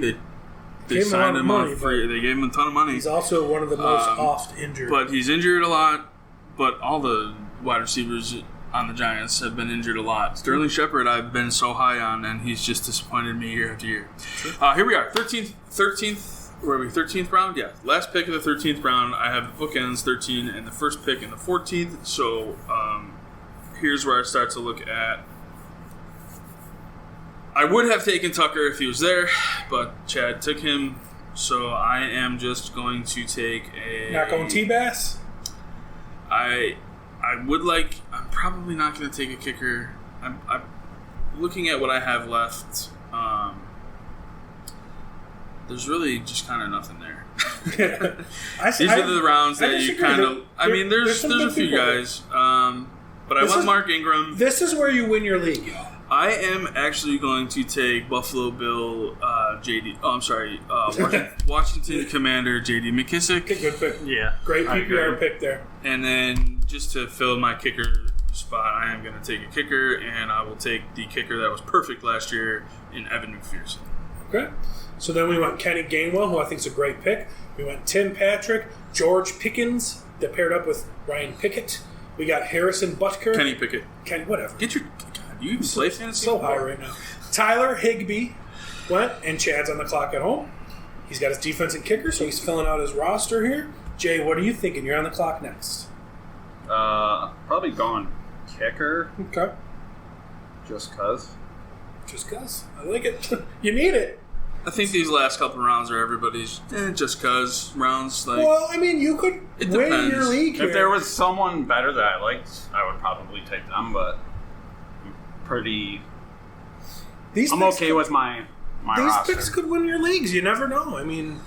They signed him on free. They gave him a ton of money. He's also one of the most oft injured. But he's injured a lot. But all the wide receivers on the Giants have been injured a lot. Sterling Shepard I've been so high on, and he's just disappointed me year after year. Here we are, 13th, where are we, 13th round? Yeah, last pick of the 13th round. I have the bookends, 13, and the first pick in the 14th. So here's where I start to look at. I would have taken Tucker if he was there, but Chad took him. So I am just going to take a... Not going T-Bass? I would like... I'm probably not going to take a kicker. I'm looking at what I have left. There's really just kind of nothing there. These are the rounds that you kind of... I mean, there's a few guys. But I want Mark Ingram. This is where you win your league, y'all. I am actually going to take Buffalo Bill JD. Oh, I'm sorry. Washington Commander JD McKissick. Good pick. Yeah. Great PPR pick there. And then just to fill my kicker spot, I am going to take a kicker, and I will take the kicker that was perfect last year in Evan McPherson. Okay. So then we went Kenny Gainwell, who I think is a great pick. We went Tim Patrick, George Pickens, that paired up with Ryan Pickett. We got Harrison Butker. Kenny Pickett. Whatever. Get your... You play fantasy so high right now. Tyler Higbee went, and Chad's on the clock at home. He's got his defense and kicker, so he's filling out his roster here. Jay, what are you thinking? You're on the clock next. Probably going kicker. Okay. Just cuz. Just cuz. I like it. You need it. I think these last couple rounds are everybody's just cuz rounds. Like, well, I mean, you could win your league here. If there was someone better that I liked, I would probably take them, but... I'm okay with my roster. These picks could win your leagues. You never know. I mean,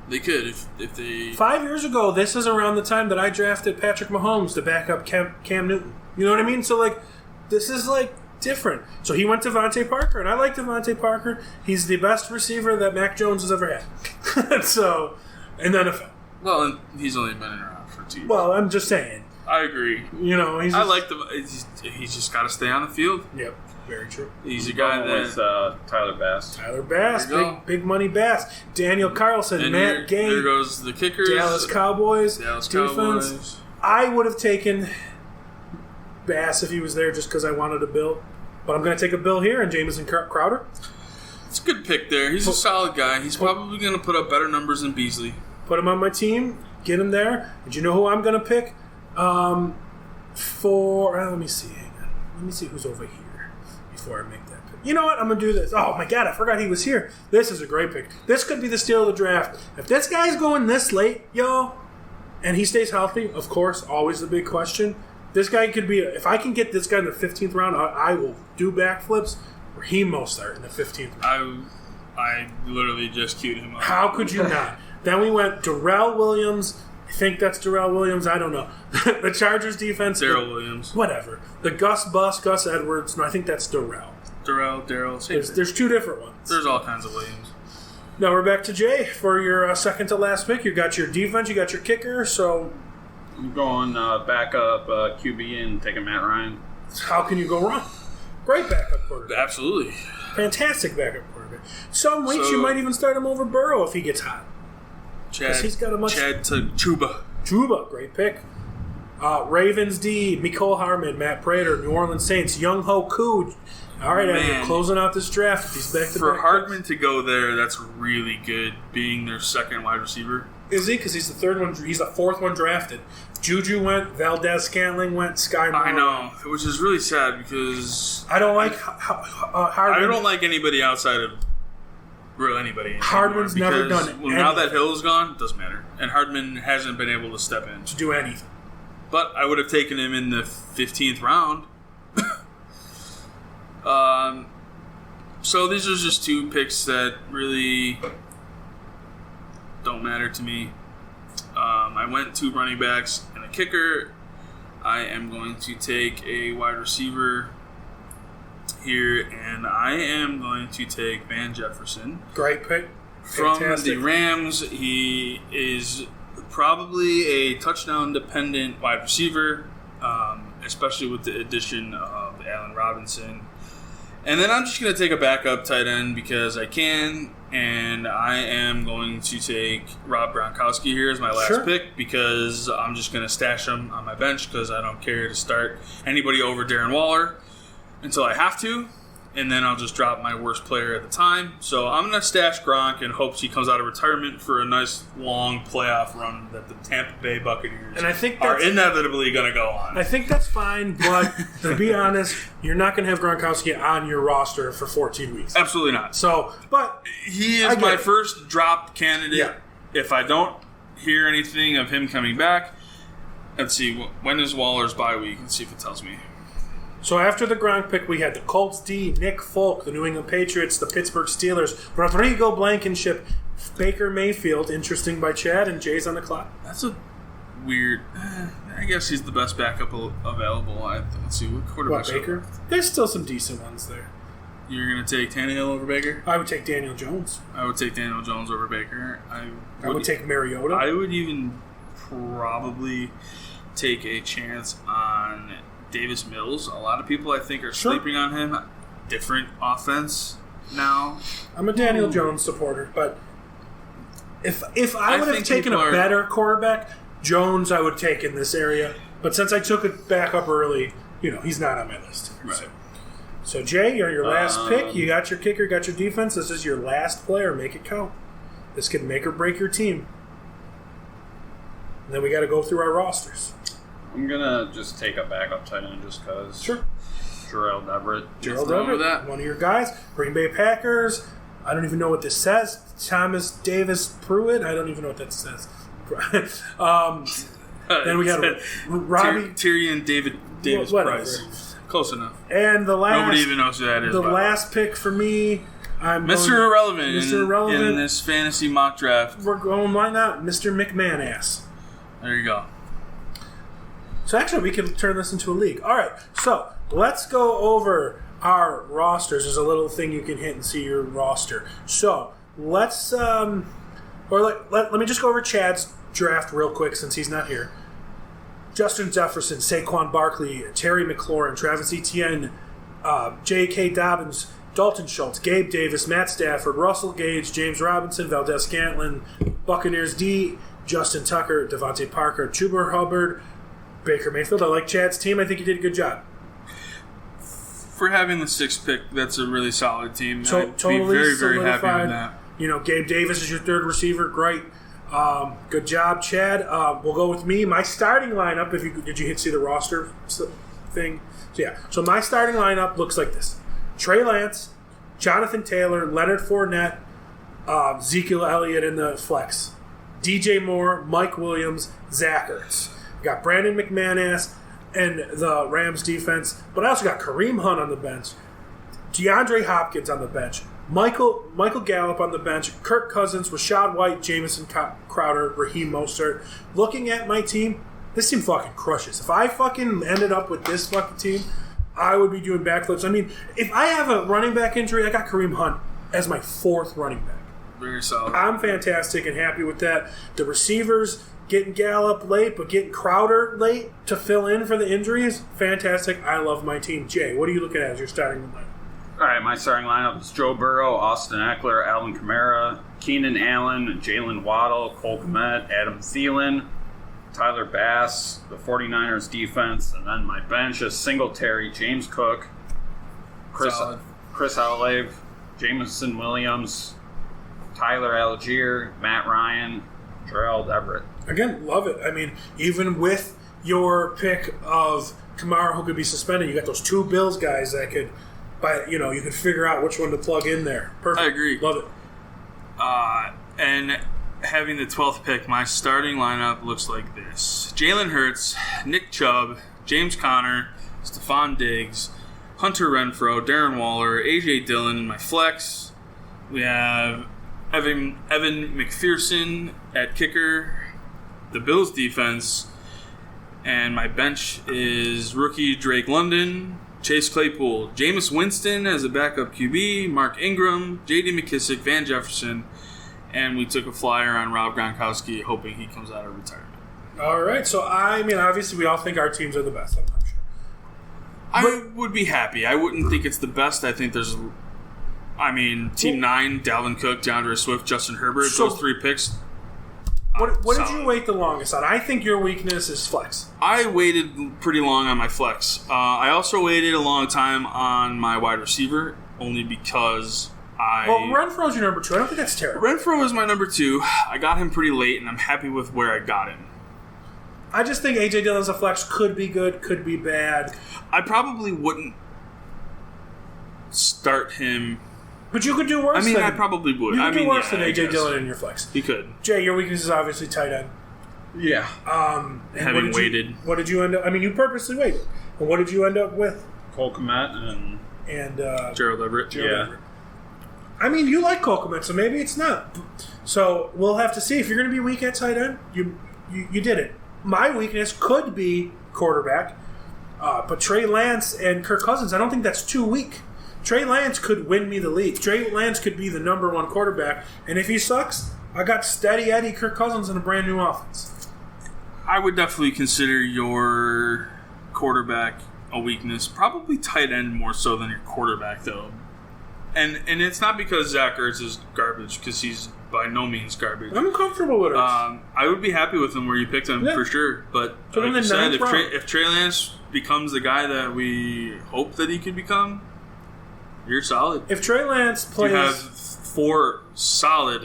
they could if they. 5 years ago, this is around the time that I drafted Patrick Mahomes to back up Cam Newton. You know what I mean? So this is different. So he went to Devontae Parker, and I like Devontae Parker. He's the best receiver that Mac Jones has ever had. So, in the NFL. Well, and he's only been around for 2 years. Well, I'm just saying. I agree. You know, I like he's just got to stay on the field. Yep, very true. He's a guy that Tyler Bass. Tyler Bass, big money Bass. Daniel Carlson, and Matt Gay. There goes the kickers. Dallas Cowboys. Defense. I would have taken Bass if he was there, just because I wanted a Bill. But I'm going to take a Bill here and Jamison Crowder. It's a good pick there. He's a solid guy. He's probably going to put up better numbers than Beasley. Put him on my team. Get him there. And you know who I'm going to pick? Let me see. Hang on. Let me see who's over here. before I make that pick. You know what? I'm going to do this. Oh, my God. I forgot he was here. This is a great pick. This could be the steal of the draft. If this guy's going this late, and he stays healthy, of course, always the big question. This guy could be, if I can get this guy in the 15th round, I will do backflips. Raheem Mostert in the 15th round. I literally just queued him up. How could you not? Then we went Darrell Williams. I think that's Darrell Williams. I don't know. The Chargers defense. Darrell Williams. Whatever. The Gus Edwards. No, I think that's Darrell. Darrell. There's two different ones. There's all kinds of Williams. Now we're back to Jay for your second to last pick. You got your defense, you got your kicker, so... I'm going backup QB and taking Matt Ryan. How can you go wrong? Great backup quarterback. Absolutely. Fantastic backup quarterback. Some weeks you might even start him over Burrow if he gets hot. Chad to Chuba, great pick. Ravens D, Mecole Hardman, Matt Prater, New Orleans Saints, Young Ho Koo. All right, we're closing out this draft. He's back to for Hardman to go there, that's really good, being their second wide receiver. Is he? Because he's the third one. He's the fourth one drafted. Juju went, Valdez-Scantling went, Sky Moore. I know, which is really sad because I don't like Hardman. I don't like anybody outside of anybody. Hardman's never done it. Well, now that Hill's gone, it doesn't matter, and Hardman hasn't been able to step in to do anything. But I would have taken him in the 15th round. So these are just two picks that really don't matter to me. I went two running backs and a kicker. I am going to take a wide receiver here, and I am going to take Van Jefferson. Great pick. From the Rams. He is probably a touchdown-dependent wide receiver, especially with the addition of Allen Robinson. And then I'm just going to take a backup tight end because I can, and I am going to take Rob Gronkowski here as my last pick because I'm just going to stash him on my bench because I don't care to start anybody over Darren Waller until I have to, and then I'll just drop my worst player at the time. So I'm going to stash Gronk in hopes he comes out of retirement for a nice long playoff run that the Tampa Bay Buccaneers are inevitably going to go on. I think that's fine, but to be honest, you're not going to have Gronkowski on your roster for 14 weeks. Absolutely not. So, but he is my first drop candidate. Yeah. If I don't hear anything of him coming back, let's see, when is Waller's bye week? Let's see if it tells me. So after the Gronk pick, we had the Colts D, Nick Folk, the New England Patriots, the Pittsburgh Steelers, Rodrigo Blankenship, Baker Mayfield, interesting by Chad, and Jay's on the clock. That's a weird... I guess he's the best backup available. Let's see, what quarterback? Baker? There's still some decent ones there. You're going to take Tannehill over Baker? I would take Daniel Jones. I would take Daniel Jones over Baker. I would take Mariota. I would even probably take a chance on Davis Mills. A lot of people, I think, are sleeping on him. Different offense now. I'm a Daniel Jones supporter, but if I would have taken a better quarterback, Jones I would take in this area. But since I took it back up early, he's not on my list. Right. So Jay, you're your last pick. You got your kicker, got your defense. This is your last player. Make it count. This could make or break your team. And then we got to go through our rosters. I'm going to just take a backup tight end just because. Sure. Gerald Everett. One of your guys. Green Bay Packers. I don't even know what this says. Thomas Davis Pruitt. I don't even know what that says. Then we got Robbie. Tyrion Davis Price. Close enough. And the last. Nobody even knows who that is. The last pick for me. Mr. Irrelevant in this fantasy mock draft. We're going, why not? Mr. McMahon-ass. There you go. So actually, we can turn this into a league. All right, so let's go over our rosters. There's a little thing you can hit and see your roster. So let's, let me just go over Chad's draft real quick since he's not here. Justin Jefferson, Saquon Barkley, Terry McLaurin, Travis Etienne, J.K. Dobbins, Dalton Schultz, Gabe Davis, Matt Stafford, Russell Gage, James Robinson, Valdez-Scantling, Buccaneers D, Justin Tucker, Devontae Parker, Chuba Hubbard, Baker Mayfield. I like Chad's team. I think he did a good job. For having the 6th pick, that's a really solid team. I'd totally be very, very happy with that. Gabe Davis is your third receiver. Great. Good job, Chad. We'll go with me. My starting lineup, did you see the roster thing? So my starting lineup looks like this. Trey Lance, Jonathan Taylor, Leonard Fournette, Ezekiel Elliott in the flex, DJ Moore, Mike Williams, Zach Ertz. Got Brandon McManus and the Rams defense, but I also got Kareem Hunt on the bench, DeAndre Hopkins on the bench, Michael Gallup on the bench, Kirk Cousins, Rashad White, Jamison Crowder, Raheem Mostert. Looking at my team, this team fucking crushes. If I fucking ended up with this fucking team, I would be doing backflips. I mean, if I have a running back injury, I got Kareem Hunt as my 4th running back. Very solid. I'm fantastic and happy with that. The receivers, getting Gallup late, but getting Crowder late to fill in for the injuries, fantastic. I love my team. Jay, what are you looking at as your starting lineup? All right, my starting lineup is Joe Burrow, Austin Eckler, Alvin Kamara, Keenan Allen, Jalen Waddle, Cole Kmet, Adam Thielen, Tyler Bass, the 49ers defense, and then my bench is Singletary, James Cook, Chris Olave, Jameson Williams, Tyler Algier, Matt Ryan, Gerald Everett. Again, love it. I mean, even with your pick of Kamara, who could be suspended, you got those 2 Bills guys that could, you could figure out which one to plug in there. Perfect. I agree. Love it. And having the 12th pick, my starting lineup looks like this: Jalen Hurts, Nick Chubb, James Conner, Stephon Diggs, Hunter Renfrow, Darren Waller, A.J. Dillon in my flex. We have Evan McPherson at kicker, the Bills defense, and my bench is rookie Drake London, Chase Claypool, Jameis Winston as a backup QB, Mark Ingram, J.D. McKissick, Van Jefferson, and we took a flyer on Rob Gronkowski, hoping he comes out of retirement. All right, so I mean, obviously we all think our teams are the best, I'm sure. I would be happy. I wouldn't think it's the best. I think there's... Team 9, Dalvin Cook, DeAndre Swift, Justin Herbert, those 3 picks. What did you wait the longest on? I think your weakness is flex. I waited pretty long on my flex. I also waited a long time on my wide receiver, only because Renfro's your number 2. I don't think that's terrible. Renfro is my number 2. I got him pretty late, and I'm happy with where I got him. I just think A.J. Dillon's a flex. Could be good, could be bad. I probably wouldn't start him... But you could do worse. I probably would. You could do worse than A.J. Dillon in your flex. You could. Jay, your weakness is obviously tight end. Yeah. Having waited. What did you end up... you purposely waited. And what did you end up with? Cole Kmet and Gerald Everett. Everett. You like Cole Kmet, so maybe it's not. So we'll have to see. If you're going to be weak at tight end, you did it. My weakness could be quarterback, but Trey Lance and Kirk Cousins, I don't think that's too weak. Trey Lance could win me the league. Trey Lance could be the number 1 quarterback, and if he sucks, I got steady Eddie Kirk Cousins in a brand new offense. I would definitely consider your quarterback a weakness. Probably tight end more so than your quarterback, though. And it's not because Zach Ertz is garbage, because he's by no means garbage. I'm comfortable with it. I would be happy with him where you picked him for sure. But like you said, if Trey Lance becomes the guy that we hope that he could become, you're solid. If Trey Lance plays... You have 4 solid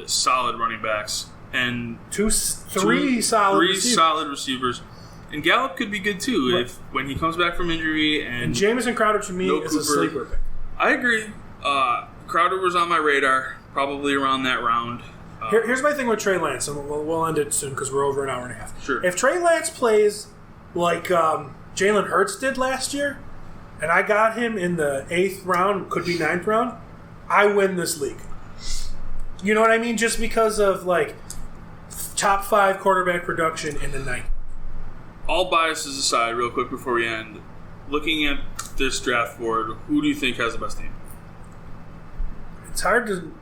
running backs and three solid receivers. And Gallup could be good too when he comes back from injury. And Jamison Crowder to me is a sleeper pick. I agree. Crowder was on my radar, probably around that round. Here's my thing with Trey Lance, and we'll end it soon because we're over an hour and a half. Sure. If Trey Lance plays like Jalen Hurts did last year, and I got him in the 8th round, could be 9th round, I win this league. You know what I mean? Just because of top 5 quarterback production in the 9th. All biases aside, real quick before we end, looking at this draft board, who do you think has the best team? It's hard to...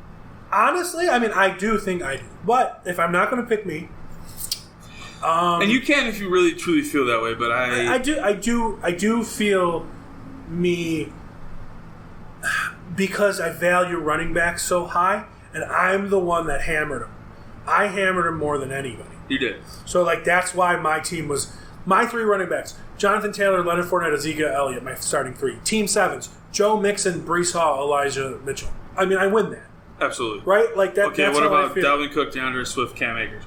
Honestly, I do think I do. But if I'm not going to pick me... and you can if you really truly feel that way, but I do feel me because I value running backs so high, and I'm the one that hammered them. I hammered them more than anybody. You did. So that's why my team was my 3 running backs: Jonathan Taylor, Leonard Fournette, Ezekiel Elliott. My starting 3. Team 7s: Joe Mixon, Breece Hall, Elijah Mitchell. I win that. Absolutely. Right? That. Okay. That's what how about Dalvin Cook, DeAndre Swift, Cam Akers?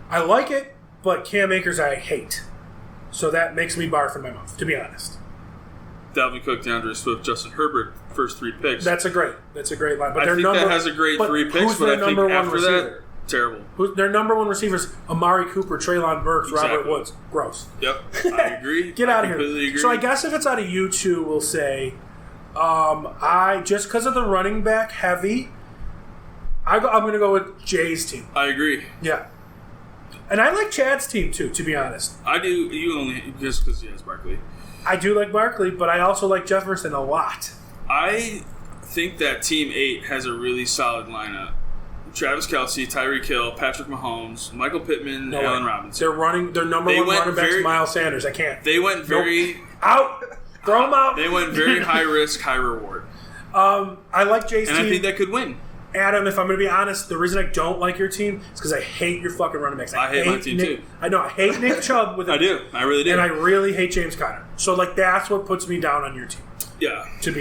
I like it, but Cam Akers I hate. So that makes me barf in my mouth, to be honest. Dalvin Cook, DeAndre Swift, Justin Herbert. first 3 picks. That's a great line. But I think that has a great 3 picks, but I think after that, terrible. Their number 1 receivers, Amari Cooper, Treylon Burks, Exactly. Robert Woods. Gross. Yep, I agree. Get out of completely here. Agree. So I guess if it's out of you two, we'll say, I just because of the running back heavy, I'm going to go with Jay's team. I agree. Yeah. And I like Chad's team too, to be honest. I do. You only just because he has Barkley. I do like Barkley, but I also like Jefferson a lot. I think that Team 8 has a really solid lineup. Travis Kelce, Tyreek Hill, Patrick Mahomes, Michael Pittman, Allen Robinson. Their number 1 running back is Miles Sanders. I can't. They went very out. Throw them out. They went very high risk, high reward. I like Jay's team. And I think that could win. Adam, if I'm going to be honest, the reason I don't like your team is because I hate your fucking running backs. I hate my team too. I know. I hate Nick Chubb. I do. I really do. And I really hate James Conner. So, that's what puts me down on your team. Yeah. To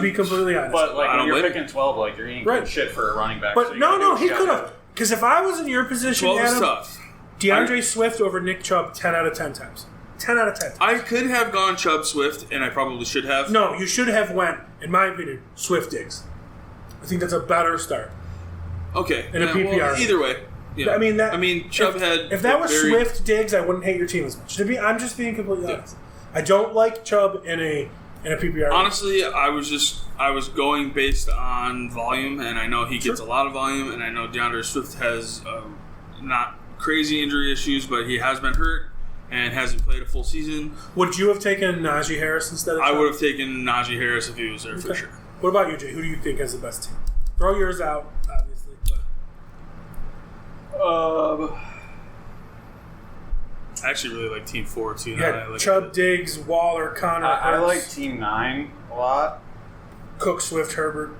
be completely honest. But, when you're picking 12, you're eating good shit for a running back. But, so no, he could have. Because if I was in your position, 12 is Adam, tough. DeAndre Swift over Nick Chubb 10 out of 10 times. 10 out of 10 times. I could have gone Chubb Swift, and I probably should have. No, you should have went, in my opinion, Swift Diggs. I think that's a better start. Okay. In a PPR. Well, either way. Yeah. I mean, Chubb had... If that was Swift Diggs, I wouldn't hate your team as much. I'm just being completely honest. I don't like Chubb in a PPR. Honestly, I was going based on volume, and I know he gets a lot of volume, and I know DeAndre Swift has not crazy injury issues, but he has been hurt and hasn't played a full season. Would you have taken Najee Harris instead of Chubb? I would have taken Najee Harris if he was there for sure. What about you, Jay? Who do you think has the best team? Throw yours out, obviously. I actually really like Team 4 too. Yeah, Chubb, Diggs, Waller, Connor. I like Team 9 a lot. Cook, Swift, Herbert.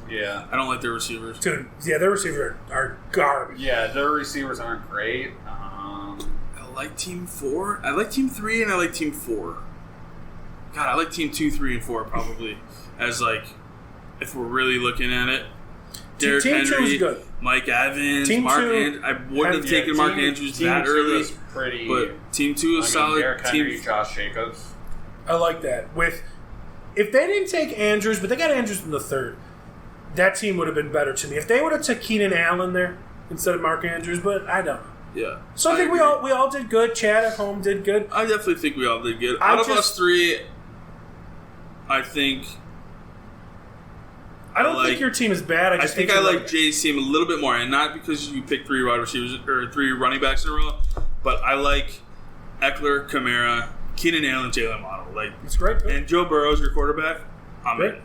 Yeah. I don't like their receivers. Dude, yeah, their receivers are garbage. Yeah, their receivers aren't great. I like Team 4. I like Team 3 and I like Team 4. God, I like Team 2, 3, and 4 probably as if we're really looking at it. Derrick Team Henry, 2 is good. Mike Evans, Team Mark 2, Andrews. I wouldn't have taken Mark Andrews that early. Is pretty, but Team 2 is solid. Derrick Henry, Josh Jacobs. I like that. If they didn't take Andrews, but they got Andrews in the 3rd, that team would have been better to me. If they would have took Keenan Allen there instead of Mark Andrews, but I don't know. Yeah. So I think we all did good. Chad at home did good. I definitely think we all did good. Out of us 3, I think... I don't think your team is bad. I think I like Jay's team a little bit more, and not because you picked 3 wide receivers or 3 running backs in a row, but I like Eckler, Kamara, Keenan Allen, Jalen Waddle. It's great. And Joe Burrow's your quarterback. I'm in.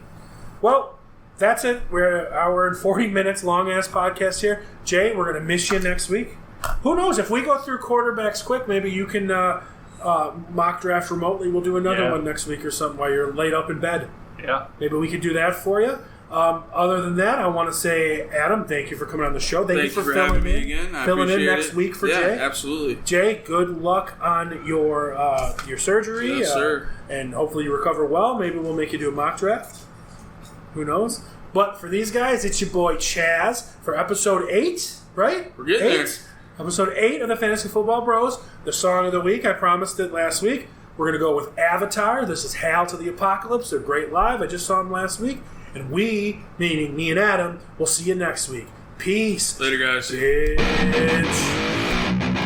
Well, that's it. We're an hour and 40 minutes long ass podcast here. Jay, we're gonna miss you next week. Who knows? If we go through quarterbacks quick, maybe you can mock draft remotely. We'll do another one next week or something while you're laid up in bed. Yeah. Maybe we could do that for you. Other than that, I want to say, Adam, thank you for coming on the show. Thank you for filling in. Again. I filling in appreciate next it. week for Jay. Jay. Yeah, absolutely. Jay, good luck on your surgery. Yes, sir. And hopefully you recover well. Maybe we'll make you do a mock draft. Who knows? But for these guys, it's your boy Chaz for episode 8, right? We're getting there. Episode 8 of the Fantasy Football Bros. The song of the week, I promised it last week. We're going to go with Avatar. This is Hail to the Apocalypse. They're great live. I just saw them last week. And we, meaning me and Adam, will see you next week. Peace. Later, guys. Bitch.